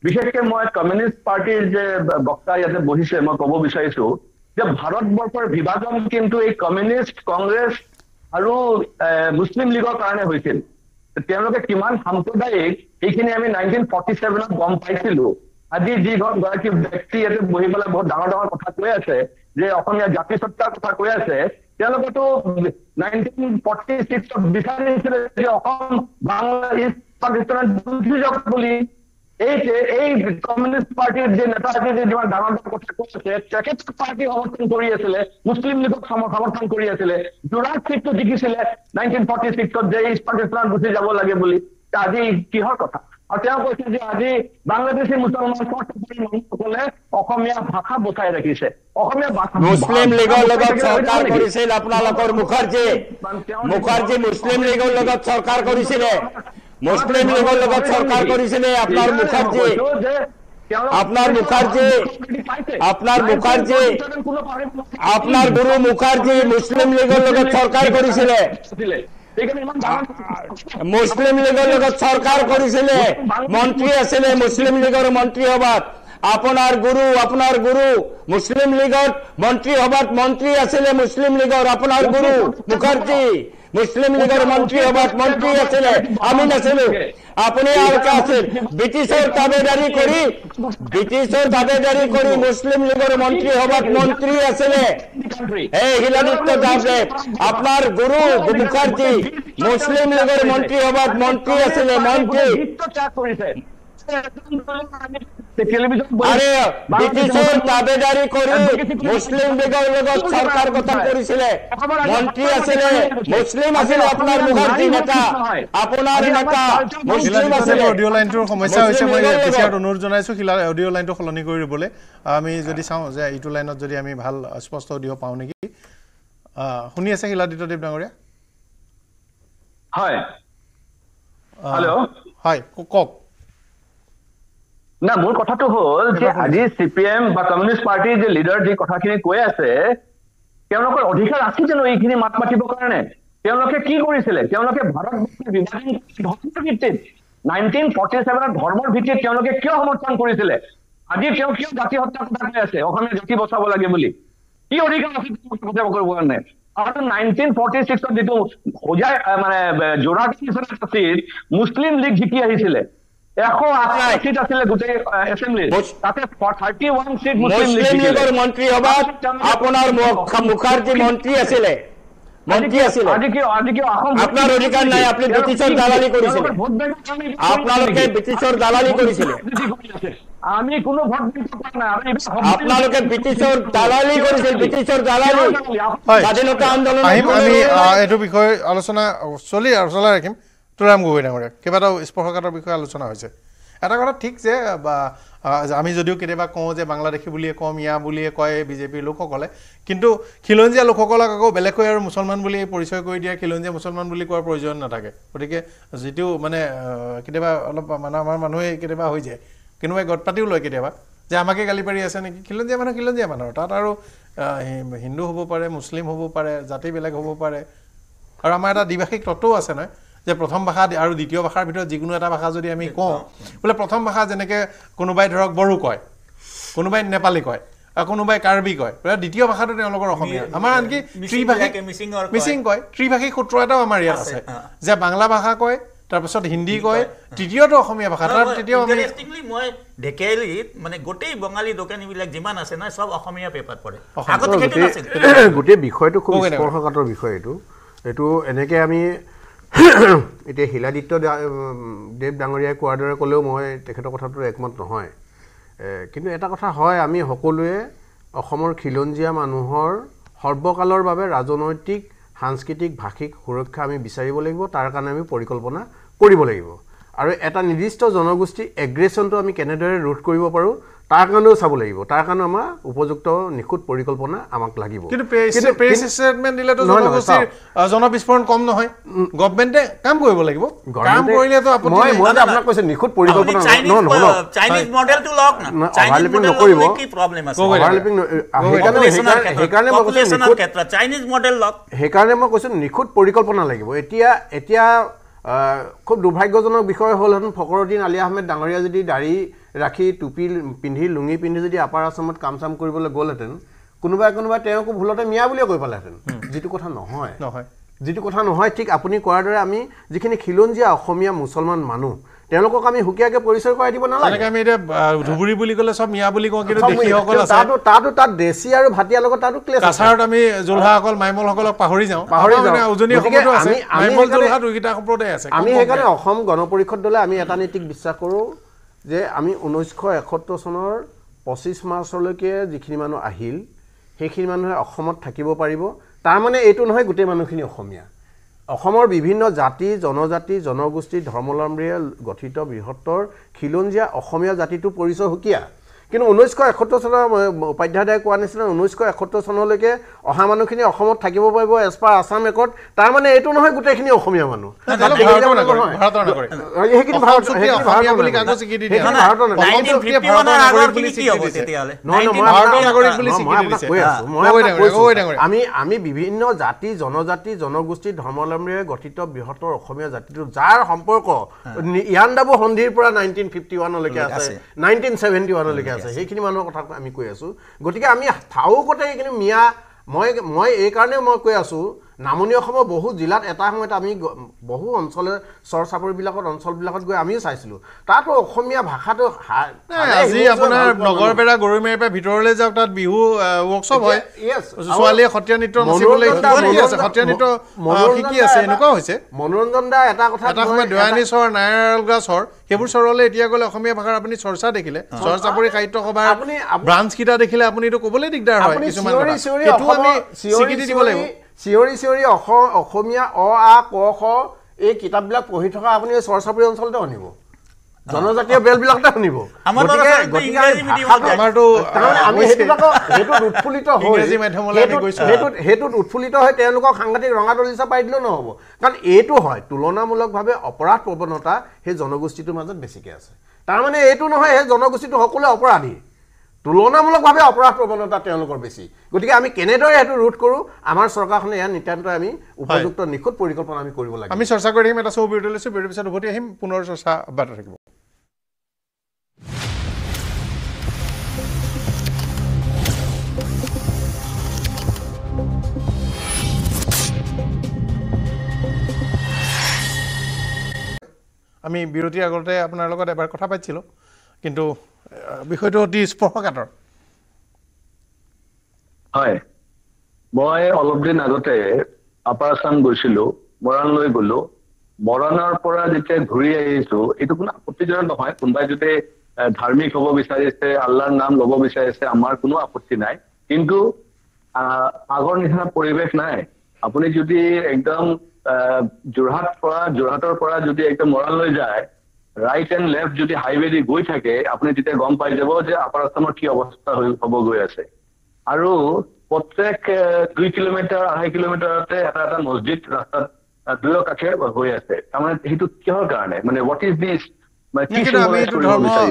বিশেষকে মই কমিউনিষ্ট পাৰ্টিৰ যে বক্তা ইয়াতে বহিছে মই ক'ব বিচাৰিছো যে ভাৰতবৰ্ষৰ বিভাজন কিন্তু এই কমিউনিষ্ট কংগ্ৰেছ আৰু মুছলিম লীগৰ কাৰণে হৈছিল তেওঁলোকে কিমান সাম্প্ৰদায়িক এইখিনি আমি 1947ত গম পাইছিলো আজি যি গৰাকী ব্যক্তি ইয়াতে বহি পেলাই বহুত ডাঙৰ ডাঙৰ কথা কৈ আছে যে অসমীয়া জাতিসত্তাৰ কথা কৈ আছে তেওঁলোকেতো 1946ত বিচাৰিছিলে যে অসম বাংলাদেশ পাকিস্তানৰ দুই যাওক বুলি এই কমিউনিষ্ট পাৰ্টিৰ যে নেতা আছে যে যিমান ডাঙৰ ডাঙৰ কথা কৈ আছে তেখেত পাৰ্টি সমৰ্থন কৰি আছিলে মুছলিম লীগক সমৰ্থন কৰি আছিলে জোৰাট চিটটো জিকিছিলে 1946ত যে ইষ্ট পাকিস্তানত গুচি যাব লাগে বুলি আজি কিহৰ কথা আৰু তেওঁ কৈছে যে আজি বাংলাদেশী মুছলমান মানুহসকলে অসমীয়া ভাষা বচাই ৰাখিছে অসমীয়া মুছলিম লীগৰ লগত চৰকাৰ কৰিছিল আপোনালোকৰ মুখাৰ্জী মুছলিম লীগৰ লগত চৰকাৰ কৰিছিলে মুছলিম লীগৰ লগত চৰকাৰ কৰিছিলে আপোনাৰ মুখাৰ্জী আপোনাৰ গুৰু মুখাৰ্জী মুছলিম লীগৰ লগত চৰকাৰ কৰিছিলে মুছলিম লীগৰ লগত চৰকাৰ কৰিছিলে মন্ত্ৰী আছিলে মুছলিম লীগৰ মন্ত্ৰী সভাত আপোনাৰ গুৰু মুছলিম লীগৰ মন্ত্ৰী সভাত মন্ত্ৰী আছিলে মুছলিম লীগৰ আপোনাৰ গুৰু মুখাৰ্জী মুছলিম লীগৰ মন্ত্ৰী সভাত মন্ত্ৰী আছিলে আমি নাছিলো আপুনি আৰু কে আছিল ব্ৰিটিছৰ তাবেদাৰী কৰি মুছলিম লীগৰ মন্ত্ৰী সভাত মন্ত্ৰী আছিলে এই হিলাদিত্য দেৱ আপোনাৰ গুৰু মুখাৰ্জী মুছলিম লীগৰ মন্ত্ৰী সভাত মন্ত্ৰী আছিলে মন্ত্ৰী ব্ৰিটিছৰ তাবেদাৰী কৰি মুছলিম লীগৰ লগত চৰকাৰ গঠন কৰিছিলে মন্ত্ৰী আছিলে মুছলিম আছিলে আপোনাৰ মুখাৰ্জী নেতা আপোনাৰ নেতা মুছলিম আছিলে অডিঅ' লাইনটোৰ সমস্যা হৈছে মই পিছত অনুৰোধ জনাইছো অডিঅ' লাইনটো সলনি কৰি দিবলৈ আমি যদি চাওঁ যে এইটো লাইনত যদি আমি ভাল স্পষ্ট অডিঅ' পাওঁ নেকি শুনি আছে হিলাদিত দেৱ ডাঙৰীয়া হয় হেল্ল' হয় কওক না মোৰ কথাটো হ'ল যে আজি CPM বা কমিউনিষ্ট পাৰ্টিৰ যে লিডাৰ যি কথাখিনি কৈ আছে তেওঁলোকৰ অধিকাৰ আছে জানো এইখিনি মাত মাতিবৰ কাৰণে তেওঁলোকে কি কৰিছিলে তেওঁলোকে ভাৰতবৰ্ষৰ বিভাজন ধৰ্মৰ ভিত্তিত 1947ত ধৰ্মৰ ভিত্তিত তেওঁলোকে কিয় সমৰ্থন কৰিছিলে আজি তেওঁ কিয় জাতি হত্যাৰ কথা কৈ আছে অসমীয়া জাতি বচাব লাগে বুলি কি অধিকাৰ আছে কথা কৰিব কাৰণে আৰু 1946 যেটো হোজাই মানে জোৰাটি আছিল মুছলিম লীগ জিকি আহিছিলে 188 সিট আছিলে গোটেই এছেম্বলি তাতে 31 সিট মুছলিম লীগৰ মন্ত্ৰী সভাত আপোনাৰ মুখাৰ্জী মন্ত্ৰী আছিলে আপনার অধিকার নাই আপনি ব্রিটিশর দালালি করেছিলেন আপনালোকে ব্রিটিশর দালালি করেছিলেন আমি কোনো ভোট দিতে পারি না আপনালোকে ব্রিটিশর দালালি করেছিলেন ব্রিটিশর দালালি স্বাধীনতা আন্দোলন আমি এটো বিষয় আলোচনা চলাই ৰাখিম তুলাৰাম গগৈ ডাঙৰীয়া কেইবাটাও স্পৰ্শকাতৰ বিষয়ে আলোচনা হৈছে এটা কথা ঠিক যে আমি যদিও কেতিয়াবা কওঁ যে বাংলাদেশী বুলিয়ে কওঁ মিয়া বুলিয়ে কয় বিজেপিৰ লোকসকলে কিন্তু খিলঞ্জীয়া লোকসকলক আকৌ বেলেগকৈ আৰু মুছলমান বুলি পৰিচয় কৰি দিয়া খিলঞ্জীয়া মুছলমান বুলি কোৱাৰ প্ৰয়োজন নাথাকে গতিকে যিটো মানে কেতিয়াবা অলপ মানে আমাৰ মানুহে কেতিয়াবা হৈ যায় কোনোবাই গটপাতিও লয় কেতিয়াবা যে আমাকে গালি পাৰি আছে নেকি খিলঞ্জীয়া মানুহ তাত আৰু হিন্দু হ'ব পাৰে মুছলিম হ'ব পাৰে জাতি বেলেগ হ'ব পাৰে আৰু আমাৰ এটা দ্বিভাষিক তত্ত্বও আছে নহয় যে প্ৰথম ভাষা আৰু দ্বিতীয় ভাষাৰ ভিতৰত যিকোনো এটা ভাষা যদি আমি কওঁ বোলে প্ৰথম ভাষা যেনেকৈ কোনোবাই ধৰক বড়ো কয় কোনোবাই নেপালী কয় আৰু কোনোবাই কাৰ্বি কয় দ্বিতীয় ভাষাটো তেওঁলোকৰ অসমীয়া আমাৰ আনকি মিচিং কয় ত্ৰিভাষিক সূত্ৰ এটাও আমাৰ ইয়াত আছে যে বাংলা ভাষা কয় তাৰপিছত হিন্দী কয় তৃতীয়টো অসমীয়া ভাষা তাৰ তৃতীয় মই ঢেকেলিত মানে গোটেই বঙালী দোকানীবিলাক যিমান আছে না সব অসমীয়া পেপাৰ পঢ়ে আগতে সেইটো নাছিল গোটেই বিষয়টো খুব স্পৰ্শকাতৰ বিষয় এইটো এনেকৈ আমি এতিয়া শিলাদিত্য দেৱ ডাঙৰীয়াই কোৱাৰ দৰে ক'লেও মই তেখেতৰ কথাটো একমত নহয় কিন্তু এটা কথা হয় আমি সকলোৱে অসমৰ খিলঞ্জীয়া মানুহৰ সৰ্বকালৰ বাবে ৰাজনৈতিক সাংস্কৃতিক ভাষিক সুৰক্ষা আমি বিচাৰিব লাগিব তাৰ কাৰণে আমি পৰিকল্পনা কৰিব লাগিব আৰু এটা নিৰ্দিষ্ট জনগোষ্ঠী এগ্ৰেছনটো আমি কেনেদৰে ৰোধ কৰিব পাৰোঁ তাৰ কাৰণেও চাব লাগিব তাৰ কাৰণে আমাৰ উপযুক্ত নিখুঁত পৰিকল্পনা আমাক লাগিব কিন্তু প্ৰেছ ষ্টেটমেণ্ট দিলেতো জনগোষ্ঠীৰ জনবিস্ফোৰণ কম নহয় গভৰ্ণমেণ্টে কাম কৰিব লাগিব কাম কৰিলেতো আপুনি মই আপোনাক কৈছোঁ নিখুঁত পৰিকল্পনা চাইনিজ মডেলটো লওক না চাইনিজ মডেল কি প্ৰব্লেম আছে সেইকাৰণে মই কৈছোঁ ক্ষেত্ৰত চাইনিজ মডেল লওক সেইকাৰণে মই কৈছোঁ নিখুঁত পৰিকল্পনা লাগিব এতিয়া খুব দুৰ্ভাগ্যজনক বিষয় হ'লহেঁতেন ফখৰুদ্দিন আলি আহমেদ ডাঙৰীয়া যদি দাড়ি ৰাখি টুপি পিন্ধি লুঙি পিন্ধি যদি আপাৰ আছামত কাম চাম কৰিবলৈ গ'লহেঁতেন কোনোবাই তেওঁকো ভুলতে মিয়া বুলিয়ে কৈ পালেহেঁতেন যিটো কথা নহয় ঠিক আপুনি কোৱাৰ দৰে আমি যিখিনি খিলঞ্জীয়া অসমীয়া মুছলমান মানুহ তেওঁলোকক আমি সুকীয়াকৈ পৰিচয় কৰাই দিব নালাগে আমি এতিয়া ধুবুৰী বুলি ক'লে চব মিয়া বুলি কওঁ কিন্তু দেশীসকল আছে তাত দেশী আৰু ভাটিয়াৰ লগত তাতো ক্লেশ কাছাৰত আমি জোলহাসকল মাইমলসকলক পাহৰি যাওঁ উজনি অসমতো আছে মাইমল জোলহা দুইটা সম্প্ৰদায় আছে আমি সেইকাৰণে অসম গণ পৰিষদ দলে আমি এটা নীতিক বিশ্বাস কৰোঁ যে আমি 1971 চনৰ 25 মাৰ্চলৈকে যিখিনি মানুহ আহিল সেইখিনি মানুহে অসমত থাকিব পাৰিব তাৰমানে এইটো নহয় গোটেই মানুহখিনি অসমীয়া অসমৰ বিভিন্ন জাতি জনজাতি জনগোষ্ঠী ধৰ্মাৱলম্বীয়ে গঠিত বৃহত্তৰ খিলঞ্জীয়া অসমীয়া জাতিটো পৰিচয় সুকীয়া কিন্তু 1971 চনৰ উপাধ্যায়দাই কোৱা নিচিনা 1971 চনলৈকে অহা মানুহখিনি অসমত থাকিব পাৰিব এজ পাৰ আছাম একৰ্ড তাৰমানে এইটো নহয় গোটেইখিনি অসমীয়া মানুহ আমি বিভিন্ন জাতি জনজাতি জনগোষ্ঠী ধৰ্মাৱলম্বীৰে গঠিত বৃহত্তৰ অসমীয়া জাতিটো যাৰ সম্পৰ্ক ইয়াণ্ডাবু সন্ধিৰ পৰা 1951লৈকে আছে 1971লৈকে সেইখিনি মানুহৰ কথা আমি কৈ আছোঁ গতিকে আমি ঠাউকতে এইখিনি মিয়া মই এই কাৰণে মই কৈ আছোঁ নামনি অসমৰ বহু জিলাত এটা সময়ত আমি বহু অঞ্চলে চৰ চাপৰিবিলাকত অঞ্চলবিলাকত গৈ আমিও চাইছিলোঁ তাতো অসমীয়া ভাষাটো আজি আপোনাৰ নগৰপেৰা গৰৈমাৰীৰ পৰা ভিতৰলৈ যাওক তাত বিহু ৱৰ্কশ্বপ হয় ছোৱালীয়ে সত্ৰীয়া নৃত্য নাচিবলৈ সত্ৰীয়া নৃত্য শিকি আছে এনেকুৱা হৈছে মনোৰঞ্জন দা এটা সময়ত দয়ানী চৰ নায়াৰগা চৰ সেইবোৰ চৰলৈ এতিয়া গ'লে অসমীয়া ভাষাৰ আপুনি চৰ্চা দেখিলে চৰ চাপৰি সাহিত্য সভাৰ ব্ৰাঞ্চকেইটা দেখিলে আপুনি এইটো ক'বলৈ দিগদাৰ হয় কিছুমান সেইটো আমি স্বীকৃতি দিব লাগিব চিঞৰি অসমীয়া অ আ ক খ এই কিতাপবিলাক পঢ়ি থকা আপুনি চৰ চাপৰি অঞ্চলতে শুনিব জনজাতীয় বেলবিলাকতে শুনিব সেইটোত উৎফুল্লিত হৈ তেওঁলোকক সাংঘাতিক ৰঙা দলিচা পাই দিলেও নহ'ব কাৰণ এইটো হয় তুলনামূলকভাৱে অপৰাধ প্ৰৱণতা সেই জনগোষ্ঠীটোৰ মাজত বেছিকৈ আছে তাৰমানে এইটো নহয় সেই জনগোষ্ঠীটো সকলোৱে অপৰাধী তুলনামূলকভাৱে অপৰাধ প্ৰৱণতা তেওঁলোকৰ বেছি গতিকে আমি কেনেদৰে সেইটো ৰোধ কৰোঁ আমাৰ চৰকাৰখনে ইয়াৰ নিতান্তই আমি উপযুক্ত নিখুঁত পৰিকল্পনা আমি কৰিব লাগে আমি চৰ্চা কৰি আহিম এটা সৌ বিৰতি লৈছোঁ বিৰতিৰ পিছত উভতি আহিম পুনৰ চৰ্চা অব্যাহত থাকিব আমি বিৰতিৰ আগতে আপোনাৰ লগত এবাৰ কথা পাতিছিলোঁ কিন্তু বিষয়টো অতি স্পৰ্শকাতৰ হয় মই অলপ দিন আগতে আপাৰ আছাম গৈছিলোঁ মৰাণলৈ গ'লো মৰাণৰ পৰা যেতিয়া ঘূৰি আহিছো এইটো কোনো আপত্তিজনক নহয় কোনোবাই যদি ধাৰ্মিক হ'ব বিচাৰিছে আল্লাহৰ নাম ল'ব বিচাৰিছে আমাৰ কোনো আপত্তি নাই কিন্তু আগৰ নিচিনা পৰিৱেশ নাই আপুনি যদি একদম যোৰহাটৰ পৰা যদি একদম মৰাণলৈ যায় ৰাইট এণ্ড লেফ্ট যদি হাইৱে দি গৈ থাকে আপুনি তেতিয়া গম পাই যাব যে আপাৰ আছামৰ কি অৱস্থা হ'ব গৈ আছে আৰু প্ৰত্যেক 2 কিলোমিটাৰ 2.5 কিলোমিটাৰতে এটা মছজিদ ৰাস্তাত দুয়ো কাষে হৈ আছে তাৰমানে সেইটো কিহৰ কাৰণে মানে হোৱাট ইজ দিছ আমি এইটো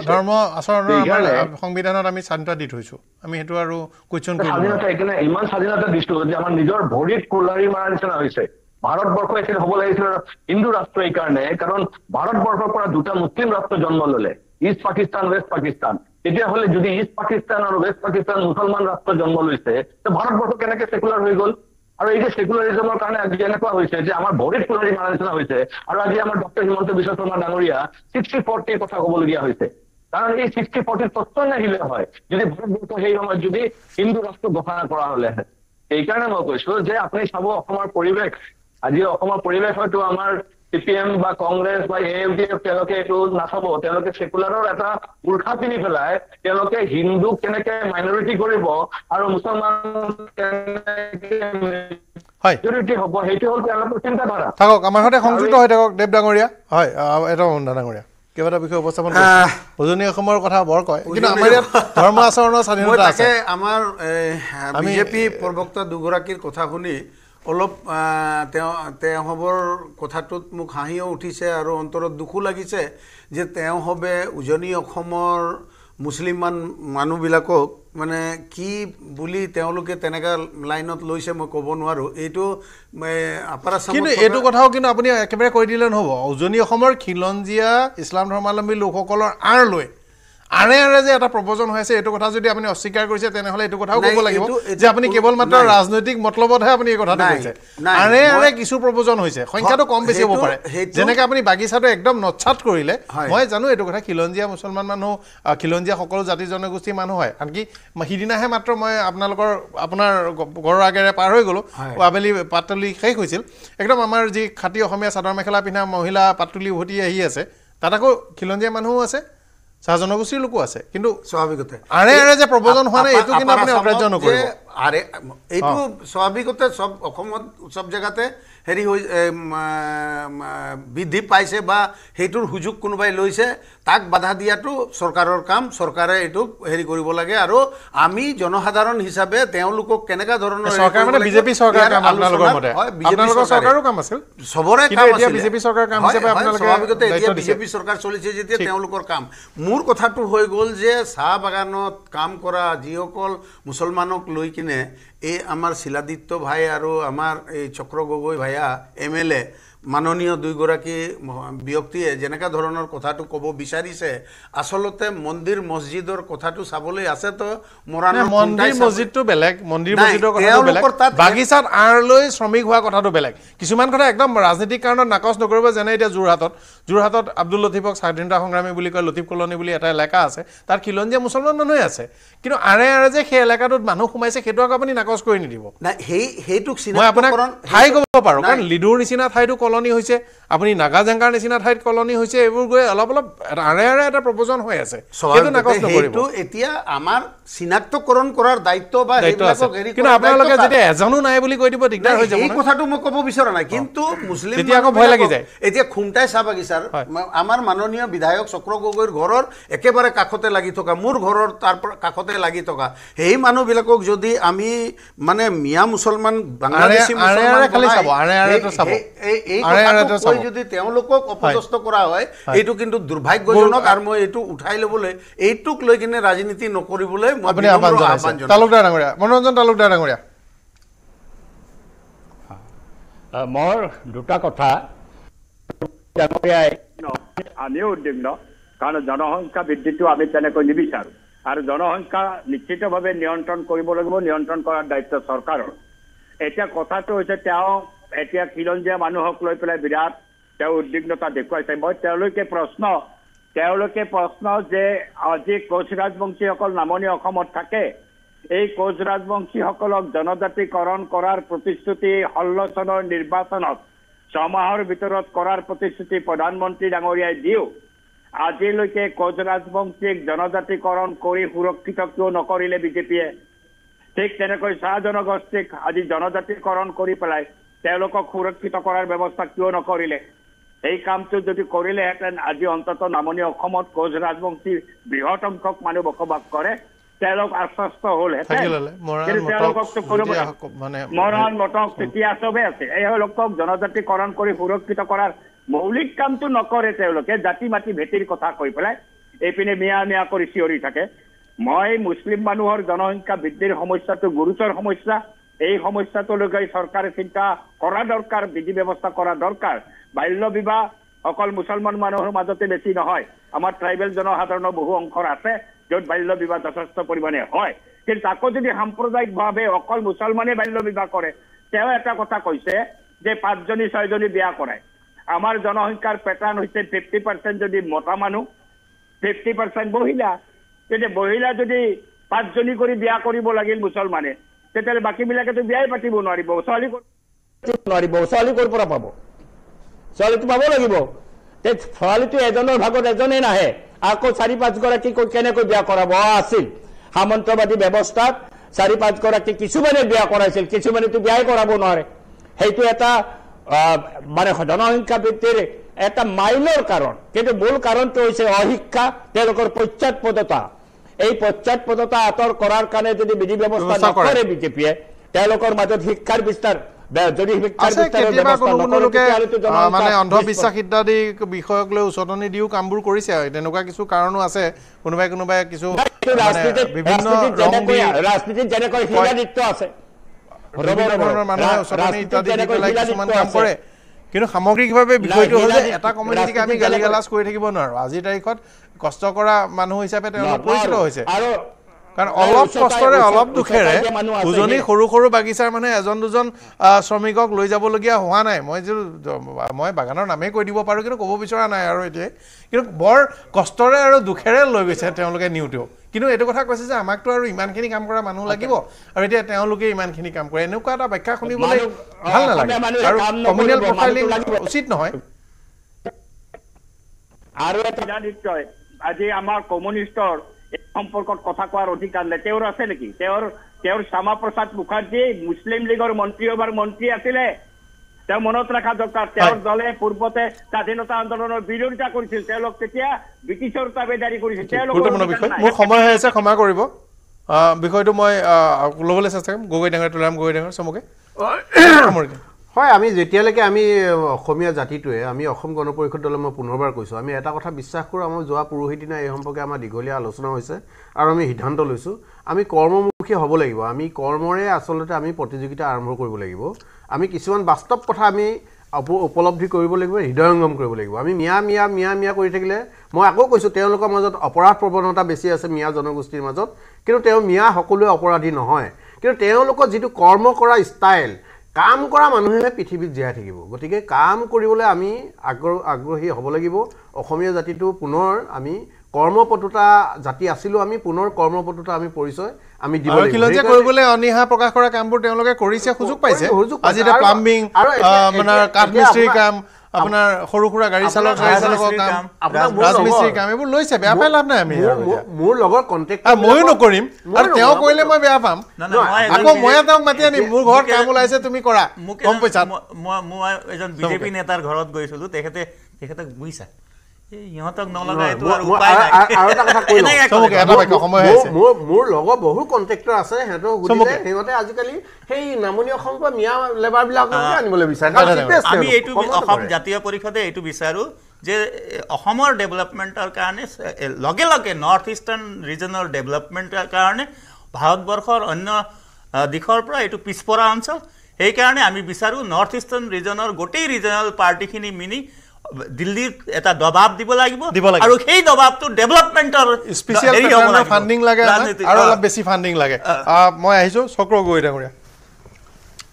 ধৰ্ম আচৰণৰ সংবিধানত আমি স্বাধীনতা দি থৈছো আমি সেইটো আৰু কুৱেশ্যন কৰিব স্বাধীনতা একেনে ইমান স্বাধীনতা দিছো যে আমাৰ নিজৰ ভৰিত কুলাৰি মাৰা নিচিনা হৈছে ভাৰতবৰ্ষ এছিল হ'ব লাগিছিল হিন্দু ৰাষ্ট্ৰ এই কাৰণে কাৰণ ভাৰতবৰ্ষৰ পৰা দুটা মুছলিম ৰাষ্ট্ৰ জন্ম ল'লে ইষ্ট পাকিস্তান ৱেষ্ট পাকিস্তান তেতিয়াহ'লে যদি ইষ্ট পাকিস্তান আৰু ৱেষ্ট পাকিস্তান মুছলমান ৰাষ্ট্ৰ জন্ম লৈছে তো ভাৰতবৰ্ষ কেনেকৈ সেকুলাৰ হৈ গ'ল আৰু এই যে সেকুলাৰিজমৰ কাৰণে আজি এনেকুৱা হৈছে যে আমাৰ ভৰিত কুলাৰি মাৰা নিচিনা হৈছে আৰু আজি আমাৰ ডক্টৰ হিমন্ত বিশ্ব শৰ্মা ডাঙৰীয়া 60-40 কথা ক'বলগীয়া হৈছে কাৰণ এই 60-40 তত্ত্ব নাহিলে হয় যদি ভাৰতবৰ্ষ সেই সময়ত যদি হিন্দু ৰাষ্ট্ৰ ঘোষণা কৰা হ'লে সেইকাৰণে মই কৈছো যে আপুনি চাব অসমৰ পৰিৱেশ আজি অসমৰ পৰিৱেশ হয়তো আমাৰ CPM বা কংগ্ৰেছ বা AFDF তেওঁলোকে এইটো নাচাব তেওঁলোকে সেকুলাৰৰ এটা মূৰ্খা পিনি পেলাই তেওঁলোকে হিন্দুক কেনেকে মাইনৰিটি কৰিব আৰু মুছলমান মেজৰিটি হ'ব সেইটো হ'ল তেওঁলোকৰ চিন্তাধাৰা থাকক আমাৰ সৈতে সংযুক্ত হৈ থাকক দেৱ ডাঙৰীয়া হয় এটা ডাঙৰীয়া কিবা এটা বিষয় উপস্থাপন উজনি অসমৰ কথা বৰ কয় কিন্তু আমাৰ ইয়াত ধৰ্ম আচৰণৰ স্বাধীনতা আছে আমাৰ বিজেপি প্ৰবক্তা দুগৰাকীৰ কথা শুনি অলপ তেওঁ হবৰ কথাটোত মোক হাঁহিও উঠিছে আৰু অন্তৰত দুখো লাগিছে যে তেওঁ হবে উজনি অসমৰ মুছলিমান মানুহবিলাকক মানে কি বুলি তেওঁলোকে তেনেকা লাইনত লৈছে মই ক'ব নোৱাৰো এইটো আপাৰ আছামত কিন্তু এইটো কথাও কিন্তু আপুনি একেবাৰে কৈ দিলে নহ'ব উজনি অসমৰ খিলঞ্জীয়া ইছলাম ধৰ্মাৱলম্বী লোকসকলৰ আঁৰ লৈ আৰে যে এটা প্ৰপোজন হৈ আছে এইটো কথা যদি আপুনি অস্বীকাৰ কৰিছে তেনেহ'লে এইটো কথাও ক'ব লাগিব যে আপুনি কেৱল মাত্ৰ ৰাজনৈতিক মতলবতহে আপুনি এই কথাটো কৈছে আৰে কিছু প্ৰপোজন হৈছে সংখ্যাটো কম বেছি হ'ব পাৰে যেনেকৈ আপুনি বাগিচাটো একদম নচ্ছাত কৰিলে মই জানো এইটো কথা খিলঞ্জীয়া মুছলমান মানুহ খিলঞ্জীয়া সকলো জাতি জনগোষ্ঠীৰ মানুহ হয় আনকি সিদিনাহে মাত্ৰ মই আপোনাৰ ঘৰৰ আগেৰে পাৰ হৈ গ'লোঁ আবেলি পাতলি শেষ হৈছিল একদম আমাৰ যি খাটি অসমীয়া চাদৰ মেখেলা পিন্ধা মহিলা পাতলি উভতি আহি আছে তাত আকৌ খিলঞ্জীয়া মানুহো আছে চাহ জনগোষ্ঠীৰ লোকো আছে কিন্তু স্বাভাৱিকতে আৰে যে প্ৰপোজন হোৱা নাই এইটো কিন্তু আপুনি অগ্ৰাহ্য নকৰিব আৰে এইটো স্বাভাৱিকতে চব অসমত চব জেগাতে হেৰি হৈ বৃদ্ধি পাইছে বা সেইটোৰ সুযোগ কোনোবাই লৈছে তাক বাধা দিয়াটো চৰকাৰৰ কাম চৰকাৰে এইটো হেৰি কৰিব লাগে আৰু আমি জনসাধাৰণ হিচাপে তেওঁলোকক কেনেকা ধৰণৰ চৰকাৰ মানে বিজেপি চৰকাৰ কাম আপোনালোকৰ মতে আপোনালোকৰ চৰকাৰো কাম আছিল সবৰে কাম এতিয়া বিজেপি চৰকাৰ কাম হিচাপে আপোনালোকে স্বাভাৱিকতে এতিয়া বিজেপি চৰকাৰ চলিছে যেতিয়া তেওঁলোকৰ কাম মোৰ কথাটো হৈ গ'ল যে চাহ বাগানত কাম কৰা যিসকল মুছলমানক লৈ কিনে এই আমাৰ শিলাদিত্য ভাই আৰু আমাৰ এই চক্ৰ গগৈ ভাইয়া MLA মাননীয় দুইগৰাকী ব্যক্তিয়ে যেনেকা ধৰণৰ কথাটো ক'ব বিচাৰিছে আসলতে মন্দিৰ মছজিদৰ কথাটো চাবলৈ আছে তো মৰাণৰ মন্দিৰ মছজিদটো বেলেগ মন্দিৰ মছজিদৰ কথাটো বেলেগ বাগিচাত আঁৰ লৈ শ্ৰমিক হোৱা কথাটো বেলেগ কিছুমান কথা একদম ৰাজনীতিক কাৰণত নাকচ নকৰিব যেনে এতিয়া যোৰহাটত আব্দুল লতিফক স্বাধীনতা সংগ্ৰামী বুলি কয় লতিফ কলনী বুলি এটা এলেকা আছে তাত খিলঞ্জীয়া মুছলমান মানুহে আছে কিন্তু আৰে যে সেই এলেকাটোত মানুহ সোমাইছে সেইটো আকৌ আপুনি নাকচ কৰি নিদিব সেইটোক মই আপোনাক ঠাই ক'ব পাৰোঁ কাৰণ লিডুৰ নিচিনা ঠাইটো কলনী হৈছে আপুনি নাগাজেংগাৰ নিচিনা ঠাইত কলনী হৈছে এইবোৰ গৈ অলপ আৰে এটা প্ৰপোজন হৈ আছে সেইটো এতিয়া আমাৰ চিনাক্তকৰণ কৰাৰ দায়িত্ব বা কিন্তু আপোনালোকে যেতিয়া এজনো নাই বুলি কৈ দিব দিগদাৰ হৈ যাব এই কথাটো মই ক'ব বিচৰা নাই কিন্তু মুছলিম তেতিয়া আকৌ ভয় লাগি যায় এতিয়া খুমটাই চাহ বাগিচাৰ আমাৰ মাননীয় বিধায়ক চক্ৰ গগৈৰ ঘৰৰ একেবাৰে কাষতে লাগি থকা মোৰ ঘৰৰ তাৰ কাষতে লাগি থকা সেই মানুহবিলাকক যদি আমি মানে মিয়া মুছলমান বাংলাদেশী মুছলমান যদি তেওঁলোকক অপদস্থ কৰা হয় এইটো কিন্তু দুৰ্ভাগ্যজনক আৰু মই এইটো উঠাই ল'বলৈ এইটোক লৈ কিনে ৰাজনীতি নকৰিবলৈ আপুনি আহ্বান জনাইছে তালুকদাৰ ডাঙৰীয়া মনোৰঞ্জন তালুকদাৰ ডাঙৰীয়া মোৰ দুটা কথা আমিও উদ্বিগ্ন কাৰণ জনসংখ্যা বৃদ্ধিটো আমি তেনেকৈ নিবিচাৰোঁ আৰু জনসংখ্যা নিশ্চিতভাৱে নিয়ন্ত্ৰণ কৰিব লাগিব নিয়ন্ত্ৰণ কৰাৰ দায়িত্ব চৰকাৰৰ এতিয়া কথাটো হৈছে তেওঁ এতিয়া খিলঞ্জীয়া মানুহক লৈ পেলাই বিৰাট তেওঁ উদ্বিগ্নতা দেখুৱাইছে মই তেওঁলোকে প্ৰশ্ন যে আজি কোচ ৰাজবংশীসকল নামনি অসমত থাকে এই কোচ ৰাজবংশীসকলক জনজাতিকৰণ কৰাৰ প্ৰতিশ্ৰুতি 16 চনৰ নিৰ্বাচনত 6 মাহৰ ভিতৰত কৰাৰ প্ৰতিশ্ৰুতি প্ৰধানমন্ত্ৰী ডাঙৰীয়াই দিও আজিলৈকে কোচ ৰাজবংশীক জনজাতিকৰণ কৰি সুৰক্ষিত কিয় নকৰিলে বিজেপিয়ে ঠিক তেনেকৈ চাহ জনগোষ্ঠীক আজি জনজাতিকৰণ কৰি পেলাই তেওঁলোকক সুৰক্ষিত কৰাৰ ব্যৱস্থা কিয় নকৰিলে এই কামটো যদি কৰিলেহেঁতেন আজি অন্তত নামনি অসমত কোচ ৰাজবংশী বৃহৎ সংখ্যক মানুহ বসবাস কৰে তেওঁলোক আশ্বস্ত হ'লহেঁতেন মৰাণ মটক তেতিয়া চবেই আছে এই লোকক জনজাতিকৰণ কৰি সুৰক্ষিত কৰাৰ মৌলিক কামটো নকৰে তেওঁলোকে জাতি মাটি ভেটিৰ কথা কৈ পেলাই এইপিনে মিয়া কৰি চিঞৰি থাকে মই মুছলিম মানুহৰ জনসংখ্যা বৃদ্ধিৰ সমস্যাটো গুৰুতৰ সমস্যা এই সমস্যাটোলৈকে চৰকাৰে চিন্তা কৰা দৰকাৰ বিধি ব্যৱস্থা কৰা দৰকাৰ বাল্য বিবাহ অকল মুছলমান মানুহৰ মাজতে বেছি নহয় আমাৰ ট্ৰাইবেল জনসাধাৰণৰ বহু অংশৰ আছে য'ত বাল্য বিবাহ যথেষ্ট পৰিমাণে হয় কিন্তু আকৌ যদি সাম্প্ৰদায়িকভাৱে অকল মুছলমানে বাল্য বিবাহ কৰে তেওঁ এটা কথা কৈছে যে 5জনী 6জনী বিয়া কৰায় আমাৰ জনসংখ্যাৰ পেটাৰ্ণ হৈছে 50% যদি মতা মানুহ 50% মহিলা তেতিয়া মহিলা যদি 5জনী কৰি বিয়া কৰিব লাগিল মুছলমানে তেতিয়াহ'লে বাকীবিলাকেতো বিয়াই পাতিব নোৱাৰিব ছোৱালী ক'ৰ পৰা পাব ছোৱালীটো পাব লাগিব ছোৱালীটো এজনৰ ভাগত এজনেই নাহে আকৌ 4-5 গৰাকী কেনেকৈ বিয়া কৰাব আছিল সামন্তবাদী ব্যৱস্থাত 4-5 গৰাকী কিছুমানে বিয়া কৰাইছিল কিছুমানেতো বিয়াই কৰাব নোৱাৰে সেইটো এটা মানে জনসংখ্যা বৃদ্ধিৰ এটা মাইনৰ কাৰণ কিন্তু মূল কাৰণটো হৈছে অশিক্ষা তেওঁলোকৰ পশ্চাৎপদতা এই পশ্চাৎপদতা আঁতৰ কৰাৰ কাৰণে যদি বিধি ব্যৱস্থা নকৰে বিজেপিয়ে তেওঁলোকৰ মাজত শিক্ষাৰ বিস্তাৰ যদি শিক্ষাৰ বিস্তাৰ মানে অন্ধবিশ্বাস ইত্যাদি বিষয়ক লৈ উচতনি দিও কামবোৰ কৰিছে তেনেকুৱা কিছু কাৰণো আছে কোনোবাই কিছু বিভিন্ন ৰাজনীতিত যেনেকৈ শিলাদিত্য আছে মানুহে উচতনি ইত্যাদি দি পেলাই কিছুমান কাম কৰে কিন্তু সামগ্ৰিকভাৱে বিষয়টো হ'ল যে এটা কমিউনিটিক আমি গালিগালাজ কৰি থাকিব নোৱাৰো আজিৰ তাৰিখত কষ্ট কৰা মানুহ হিচাপে তেওঁলোক পৰিচিত হৈছে কাৰণ অলপ কষ্টৰে অলপ দুখেৰে উজনি সৰু বাগিচাৰ মানে এজন দুজন শ্ৰমিকক লৈ যাবলগীয়া হোৱা নাই মই বাগানৰ নামেই কৈ দিব পাৰোঁ কিন্তু ক'ব বিচৰা নাই আৰু এতিয়া কিন্তু বৰ কষ্টৰে আৰু দুখেৰে লৈ গৈছে তেওঁলোকে নিওঁতেও কিন্তু এইটো কথা কৈছে যে আমাকতো আৰু ইমানখিনি কাম কৰা মানুহ লাগিব আৰু এতিয়া তেওঁলোকে ইমানখিনি কাম কৰে এনেকুৱা এটা ব্যাখ্যা শুনিবলৈ ভাল নালাগে আৰু কমিউনেল প্ৰফাইলিং উচিত নহয় আৰু এটা নিশ্চয় আজি আমাৰ কমিউনিষ্টৰ সম্পৰ্কত কথা কোৱাৰ অধিকাৰ নাই তেওঁৰ আছে নেকি তেওঁৰ শ্যামা প্ৰসাদ মুখাৰ্জী মুছলিম লীগৰ মন্ত্ৰী আছিলে তেওঁ মনত ৰখা দৰকাৰ তেওঁৰ দলে পূৰ্বতে স্বাধীনতা আন্দোলনৰ বিৰোধিতা কৰিছিল তেওঁলোক তেতিয়া ব্ৰিটিছৰ তাবেদাৰী কৰিছিল মোৰ সময় হৈ আছে ক্ষমা কৰিব বিষয়টো মই ল'বলৈ চেষ্টা কৰিম গগৈ ডাঙৰ চমুকে হয় আমি যেতিয়ালৈকে আমি অসমীয়া জাতিটোৱে আমি অসম গণ পৰিষদ দলে মই পুনৰবাৰ কৈছোঁ আমি এটা কথা বিশ্বাস কৰোঁ আমাৰ যোৱা পৰহি দিনা এই সম্পৰ্কে আমাৰ দীঘলীয়া আলোচনা হৈছে আৰু আমি সিদ্ধান্ত লৈছোঁ আমি কৰ্মমুখী হ'ব লাগিব আমি কৰ্মৰে আচলতে আমি প্ৰতিযোগিতা আৰম্ভ কৰিব লাগিব আমি কিছুমান বাস্তৱ কথা আমি উপলব্ধি কৰিব লাগিব হৃদয়ংগম কৰিব লাগিব আমি মিয়া কৰি থাকিলে মই আকৌ কৈছোঁ তেওঁলোকৰ মাজত অপৰাধ প্ৰৱণতা বেছি আছে মিয়া জনগোষ্ঠীৰ মাজত কিন্তু তেওঁ মিয়া সকলোৱে অপৰাধী নহয় কিন্তু তেওঁলোকৰ যিটো কৰ্ম কৰা ষ্টাইল কাম কৰা মানুহে পৃথিৱীত জীয়াই থাকিব গতিকে কাম কৰিবলৈ আমি আগ্ৰহী হ'ব লাগিব অসমীয়া জাতিটো পুনৰ আমি কৰ্মপটুতা জাতি আছিলোঁ আমি পুনৰ কৰ্মপটুতা আমি পৰিচয় আমি দিব লাগিব খিলঞ্জীয়া কৰিবলৈ অনিহা প্ৰকাশ কৰা কামবোৰ তেওঁলোকে কৰিছে সুযোগ পাইছে আজি এটা প্লাম্বিং আপোনাৰ কাঠমিস্ত্ৰী কাম আপোনাৰ সৰু সুৰা গাড়ী চালকৰ কাম ৰাজমিস্ত্ৰীৰ কাম এইবোৰ লৈছে বেয়া পাই লাভ নাই আমি মোৰ লগৰ কণ্টেক্ট ময়ো নকৰিম আৰু তেওঁ কৰিলে মই বেয়া পাম আকৌ মই তেওঁক মাতি আনিম মোৰ ঘৰত কাম ওলাইছে তুমি কৰা কম পইচাত মই এজন বিজেপি নেতাৰ ঘৰত গৈছিলোঁ তেখেতক বুজিছা ইহঁতক নলগাই মোৰ লগৰ বহু কণ্ট্ৰেক্টৰ আছে সিহঁতে আজিকালি সেই নামনি অসমৰ পৰা মিয়া লেবাৰবিলাকক আনিবলৈ বিচাৰে আমি এইটো অসম জাতীয় পৰিষদে এইটো বিচাৰোঁ যে অসমৰ ডেভেলপমেণ্টৰ কাৰণে লগে লগে নৰ্থ ইষ্টাৰ্ণ ৰিজনৰ ডেভেলপমেণ্টৰ কাৰণে ভাৰতবৰ্ষৰ অন্য দিশৰ পৰা এইটো পিছপৰা অঞ্চল সেইকাৰণে আমি বিচাৰোঁ নৰ্থ ইষ্টাৰ্ণ ৰিজনৰ গোটেই ৰিজনেল পাৰ্টিখিনি মিলি দিল্লীত এটা দবাব দিব লাগিব আৰু সেই দবাবটো ডেভেলপমেণ্টৰ স্পেচিয়েল ফাণ্ডিং লাগে আৰু অলপ বেছি ফাণ্ডিং লাগে মই আহিছোঁ চক্ৰ গগৈ ডাঙৰীয়া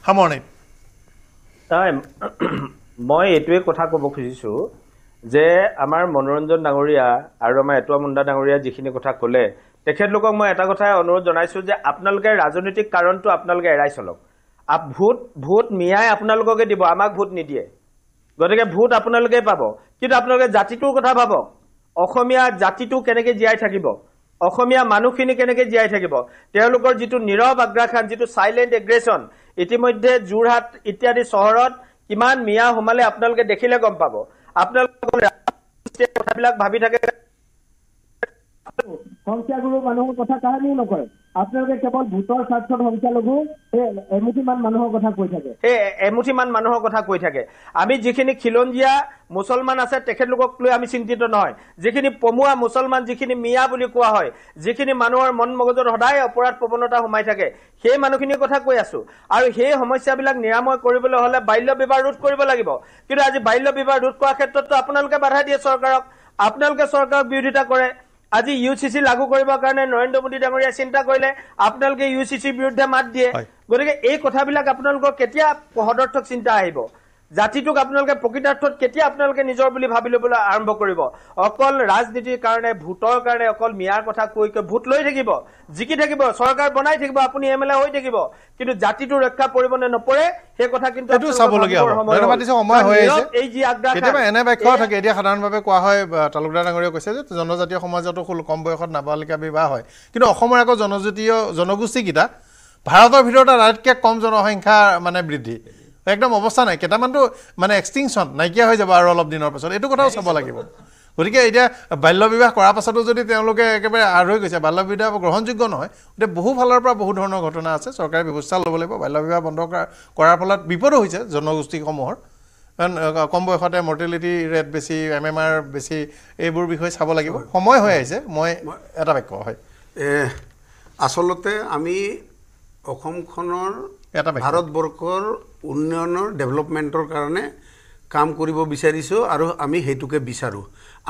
সামৰণি মই এইটোৱে কথা ক'ব খুজিছোঁ যে আমাৰ মনোৰঞ্জন ডাঙৰীয়া আৰু আমাৰ এটুৱা মুণ্ডা ডাঙৰীয়া যিখিনি কথা ক'লে তেখেতলোকক মই এটা কথাই অনুৰোধ জনাইছোঁ যে আপোনালোকে ৰাজনৈতিক কাৰণটো আপোনালোকে এৰাই চলক ভোট মিয়াই আপোনালোককে দিব আমাক ভোট নিদিয়ে গতিকে ভোট আপোনালোকে পাব কিন্তু আপোনালোকে জাতিটোৰ কথা ভাবক অসমীয়া জাতিটো কেনেকৈ জীয়াই থাকিব অসমীয়া মানুহখিনি কেনেকৈ জীয়াই থাকিব তেওঁলোকৰ যিটো নীৰৱ আগ্ৰাসন যিটো সাইলেন্ট এগ্ৰেছন ইতিমধ্যে যোৰহাট ইত্যাদি চহৰত কিমান মিয়া হোমালে আপোনালোকে দেখিলে গম পাব আপোনালোকৰ কথাবিলাক ভাবি থাকে সংখ্যাগুৰু মানুহৰ কথা কাহিনী নকৰে আপোনালোকে কেৱল ভোটৰ স্বাৰ্থত সংখ্যালঘু এমুঠিমান মানুহৰ কথা কৈ থাকে এমুঠিমান মানুহৰ কথা কৈ থাকে আমি যিখিনি খিলঞ্জীয়া মুছলমান আছে তেখেতলোকক লৈ আমি চিন্তিত নহয় যিখিনি পমুৱা মুছলমান যিখিনি মিয়া বুলি কোৱা হয় যিখিনি মানুহৰ মন মগজত সদায় অপৰাধ প্ৰৱণতা সোমাই থাকে সেই মানুহখিনিৰ কথা কৈ আছো আৰু সেই সমস্যাবিলাক নিৰাময় কৰিবলৈ হলে বাল্য বিবাহ ৰোধ কৰিব লাগিব কিন্তু আজি বাল্য বিবাহ ৰোধ কৰাৰ ক্ষেত্ৰতো আপোনালোকে বাধা দিয়ে চৰকাৰক আপোনালোকে চৰকাৰক বিৰোধিতা কৰে আজি ইউচিচি লাগু কৰিবৰ কাৰণে নৰেন্দ্ৰ মোদী ডাঙৰীয়া চিন্তা কৰিলে আপোনালোকে ইউচিচিৰ বিৰুদ্ধে মাত দিয়ে গতিকে এই কথাবিলাক আপোনালোকৰ কেতিয়া সদৰ্থক চিন্তা আহিব জাতিটোক আপোনালোকে প্ৰকৃতাৰ্থত কেতিয়া আপোনালোকে নিজৰ বুলি ভাবি ল'বলৈ আৰম্ভ কৰিব অকল ৰাজনীতিৰ কাৰণে ভোটৰ কাৰণে অকল মিয়াৰ কথা কৈ ভোট লৈ থাকিব জিকি থাকিব চৰকাৰ বনাই থাকিব আপুনি এমএলএ হৈ থাকিব কিন্তু জাতিটো ৰক্ষা পৰিব নে নপৰে সেই কথা কিন্তু এটো চাবলগীয়া সময় হৈ আছে এই যি আগ্ৰাসন কেতিয়াবা এনে ব্যাখ্যা থাকে এতিয়া সাধাৰণভাৱে কোৱা হয় তালুকদাৰ ডাঙৰীয়া কৈছে যে জনজাতীয় সমাজতো কম বয়সত নাবালিকা বিবাহ হয় কিন্তু অসমৰ আকৌ জনগোষ্ঠীকেইটা ভাৰতৰ ভিতৰত আটাইতকৈ কম জনসংখ্যা মানে বৃদ্ধি একদম অৱস্থা নাই কেইটামানতো মানে এক্সটিংশ্যন নাইকিয়া হৈ যাব আৰু অলপ দিনৰ পাছত এইটো কথাও চাব লাগিব গতিকে এতিয়া বাল্য বিবাহ কৰাৰ পাছতো যদি তেওঁলোকে একেবাৰে আৰ হৈ গৈছে বাল্য বিবাহ গ্ৰহণযোগ্য নহয় গতিকে বহু ফালৰ পৰা বহু ধৰণৰ ঘটনা আছে চৰকাৰে ব্যৱস্থা ল'ব লাগিব বাল্য বিবাহ বন্ধ কৰাৰ ফলত বিপদো হৈছে জনগোষ্ঠীসমূহৰ কাৰণ কম বয়সতে মৰ্টেলিটি ৰেট বেছি MMR বেছি এইবোৰ বিষয়ে চাব লাগিব সময় হৈ আহিছে মই এটা বাক্য হয় আচলতে আমি অসমখনৰ ভাৰতবৰ্ষৰ উন্নয়নৰ ডেভেলপমেণ্টৰ কাৰণে কাম কৰিব বিচাৰিছোঁ আৰু আমি সেইটোকে বিচাৰোঁ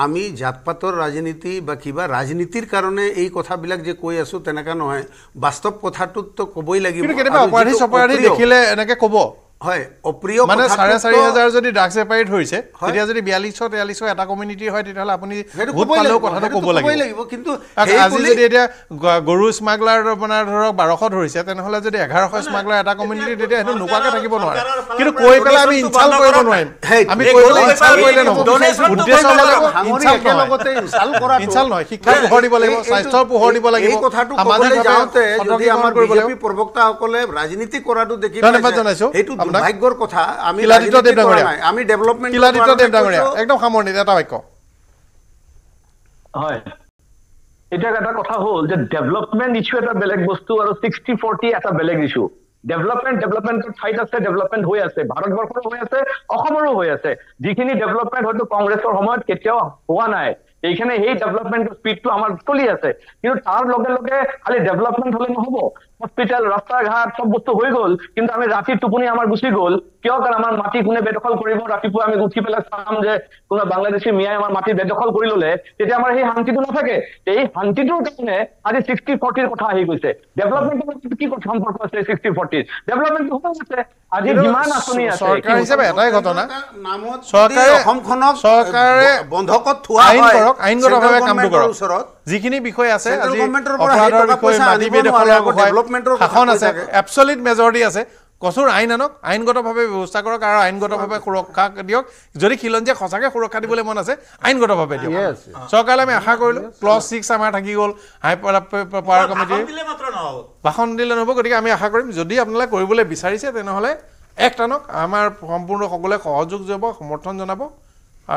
আমি জাতপাতৰ ৰাজনীতি বা কিবা ৰাজনীতিৰ কাৰণে এই কথাবিলাক যে কৈ আছোঁ তেনেকুৱা নহয় বাস্তৱ কথাটোতো ক'বই লাগিব কেতিয়াবা অপৰাধী দেখিলে এনেকৈ ক'ব হয় অপ্ৰিয় মানে 4,500 যদি ড্ৰাগছ বেপাৰী ধৰিছে তেতিয়া যদি 4243 এটা কমিউনিটি হয় তেতিয়াহ'লে আপুনি ভোট পালেও কথাটো ক'ব লাগিব কিন্তু আজি যদি এতিয়া গৰু স্মাগলাৰ আপোনাৰ ধৰক 1200 ধৰিছে তেনেহ'লে যদি 1100 স্মাগলাৰ এটা কমিউনিটি তেতিয়া সেইটো নোকোৱাকৈ থাকিব নোৱাৰে কিন্তু কৈ পেলাই আমি ইনচাল্ট কৰিব নোৱাৰিম আমি কৈ পেলাই ইনচাল্ট কৰিলে নহ'ব উদ্দেশ্য লগতে ইনচাল্ট নহয় শিক্ষাৰ পোহৰ দিব লাগিব স্বাস্থ্যৰ পোহৰ দিব লাগিব এই কথাটো ক'বলৈ যাওঁতে যদি আমাৰ বিজেপি প্ৰবক্তাসকলে ৰাজনীতি কৰাটো দেখি সেইটো ভাগ্যৰ কথা আমি আমি ডেভেলপমেন্ট একদম সামৰণি এটা বাক্য হয় এটা কথা হ'ল যে ডেভেলপমেন্ট ইছ্যু এটা বেলেগ বস্তু আৰু 60-40 এটা বেলেগ ইছ্যু ডেভেলপমেন্টৰ ঠাইত আছে ডেভেলপমেন্ট হৈ আছে ভাৰতবৰ্ষৰো হৈ আছে অসমৰো হৈ আছে যিখিনি ডেভেলপমেন্ট হয়তো কংগ্ৰেছৰ সময়ত কেতিয়াও হোৱা নাই এইখানে সেই ডেভেলপমেন্টৰ স্পীডটো আমাৰ চলি আছে কিন্তু তাৰ লগে লগে খালি ডেভেলপমেন্ট হলে নহব হস্পিটেল ৰাস্তা ঘাট সব বস্তু হৈ গ'ল কিন্তু আমি ৰাতি টোপনি আমাৰ গুচি গ'ল কিয় কাৰণ আমাৰ মাটি কোনে বেদখল কৰিব ৰাতিপুৱা আমি উঠি পেলাই চাম যে কোনো বাংলাদেশী মিয়াই আমাৰ মাটি বেদখল কৰি ল'লে তেতিয়া আমাৰ সেই শান্তিটো নাথাকে এই শান্তিটোৰ কাৰণে আজি 60-40 কথা আহি গৈছে ডেভেলপমেন্টৰ কি কথা সম্পৰ্ক আছে 60-40 ডেভেলপমেন্ট হ'ব আছে আজি যিমান আঁচনি আছে চৰকাৰ হিচাপে এটাই ঘটনা নামত চৰকাৰে অসমখনক চৰকাৰে বন্ধকত থোৱা আইন হয় কৰক আইনগতভাৱে কামটো কৰক যিখিনি বিষয় আছে আজি অপৰাধৰ বিষয় মাটি বেদখলৰ শাসন আছে এবছলিউট মেজৰিটি আছে কঠোৰ আইন আনক আইনগতভাৱে ব্যৱস্থা কৰক আৰু আইনগতভাৱে সুৰক্ষা দিয়ক যদি খিলঞ্জীয়াক সঁচাকৈ সুৰক্ষা দিবলৈ মন আছে আইনগতভাৱে দিয়ক চৰকাৰলৈ আমি আশা কৰিলোঁ ক্লজ 6 আমাৰ থাকি গ'ল হাই পাৱাৰ কমিটি ভাষণ দিলে নহ'ব গতিকে আমি আশা কৰিম যদি আপোনালোকে কৰিবলৈ বিচাৰিছে তেনেহ'লে এক্ট আনক আমাৰ সম্পূৰ্ণ সকলোৱে সহযোগ যাব সমৰ্থন জনাব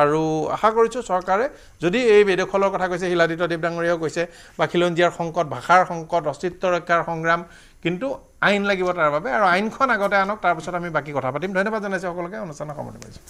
আৰু আশা কৰিছোঁ চৰকাৰে যদি এই বেদখলৰ কথা কৈছে হিলাদিত্য দেৱ ডাঙৰীয়াও কৈছে বা খিলঞ্জীয়াৰ সংকট ভাষাৰ সংকট অস্তিত্ব ৰক্ষাৰ সংগ্ৰাম কিন্তু আইন লাগিব তাৰ বাবে আৰু আইনখন আগতে আনক তাৰপিছত আমি বাকী কথা পাতিম ধন্যবাদ জনাইছোঁ সকলোকে অনুষ্ঠানৰ সামৰণি মাৰিছোঁ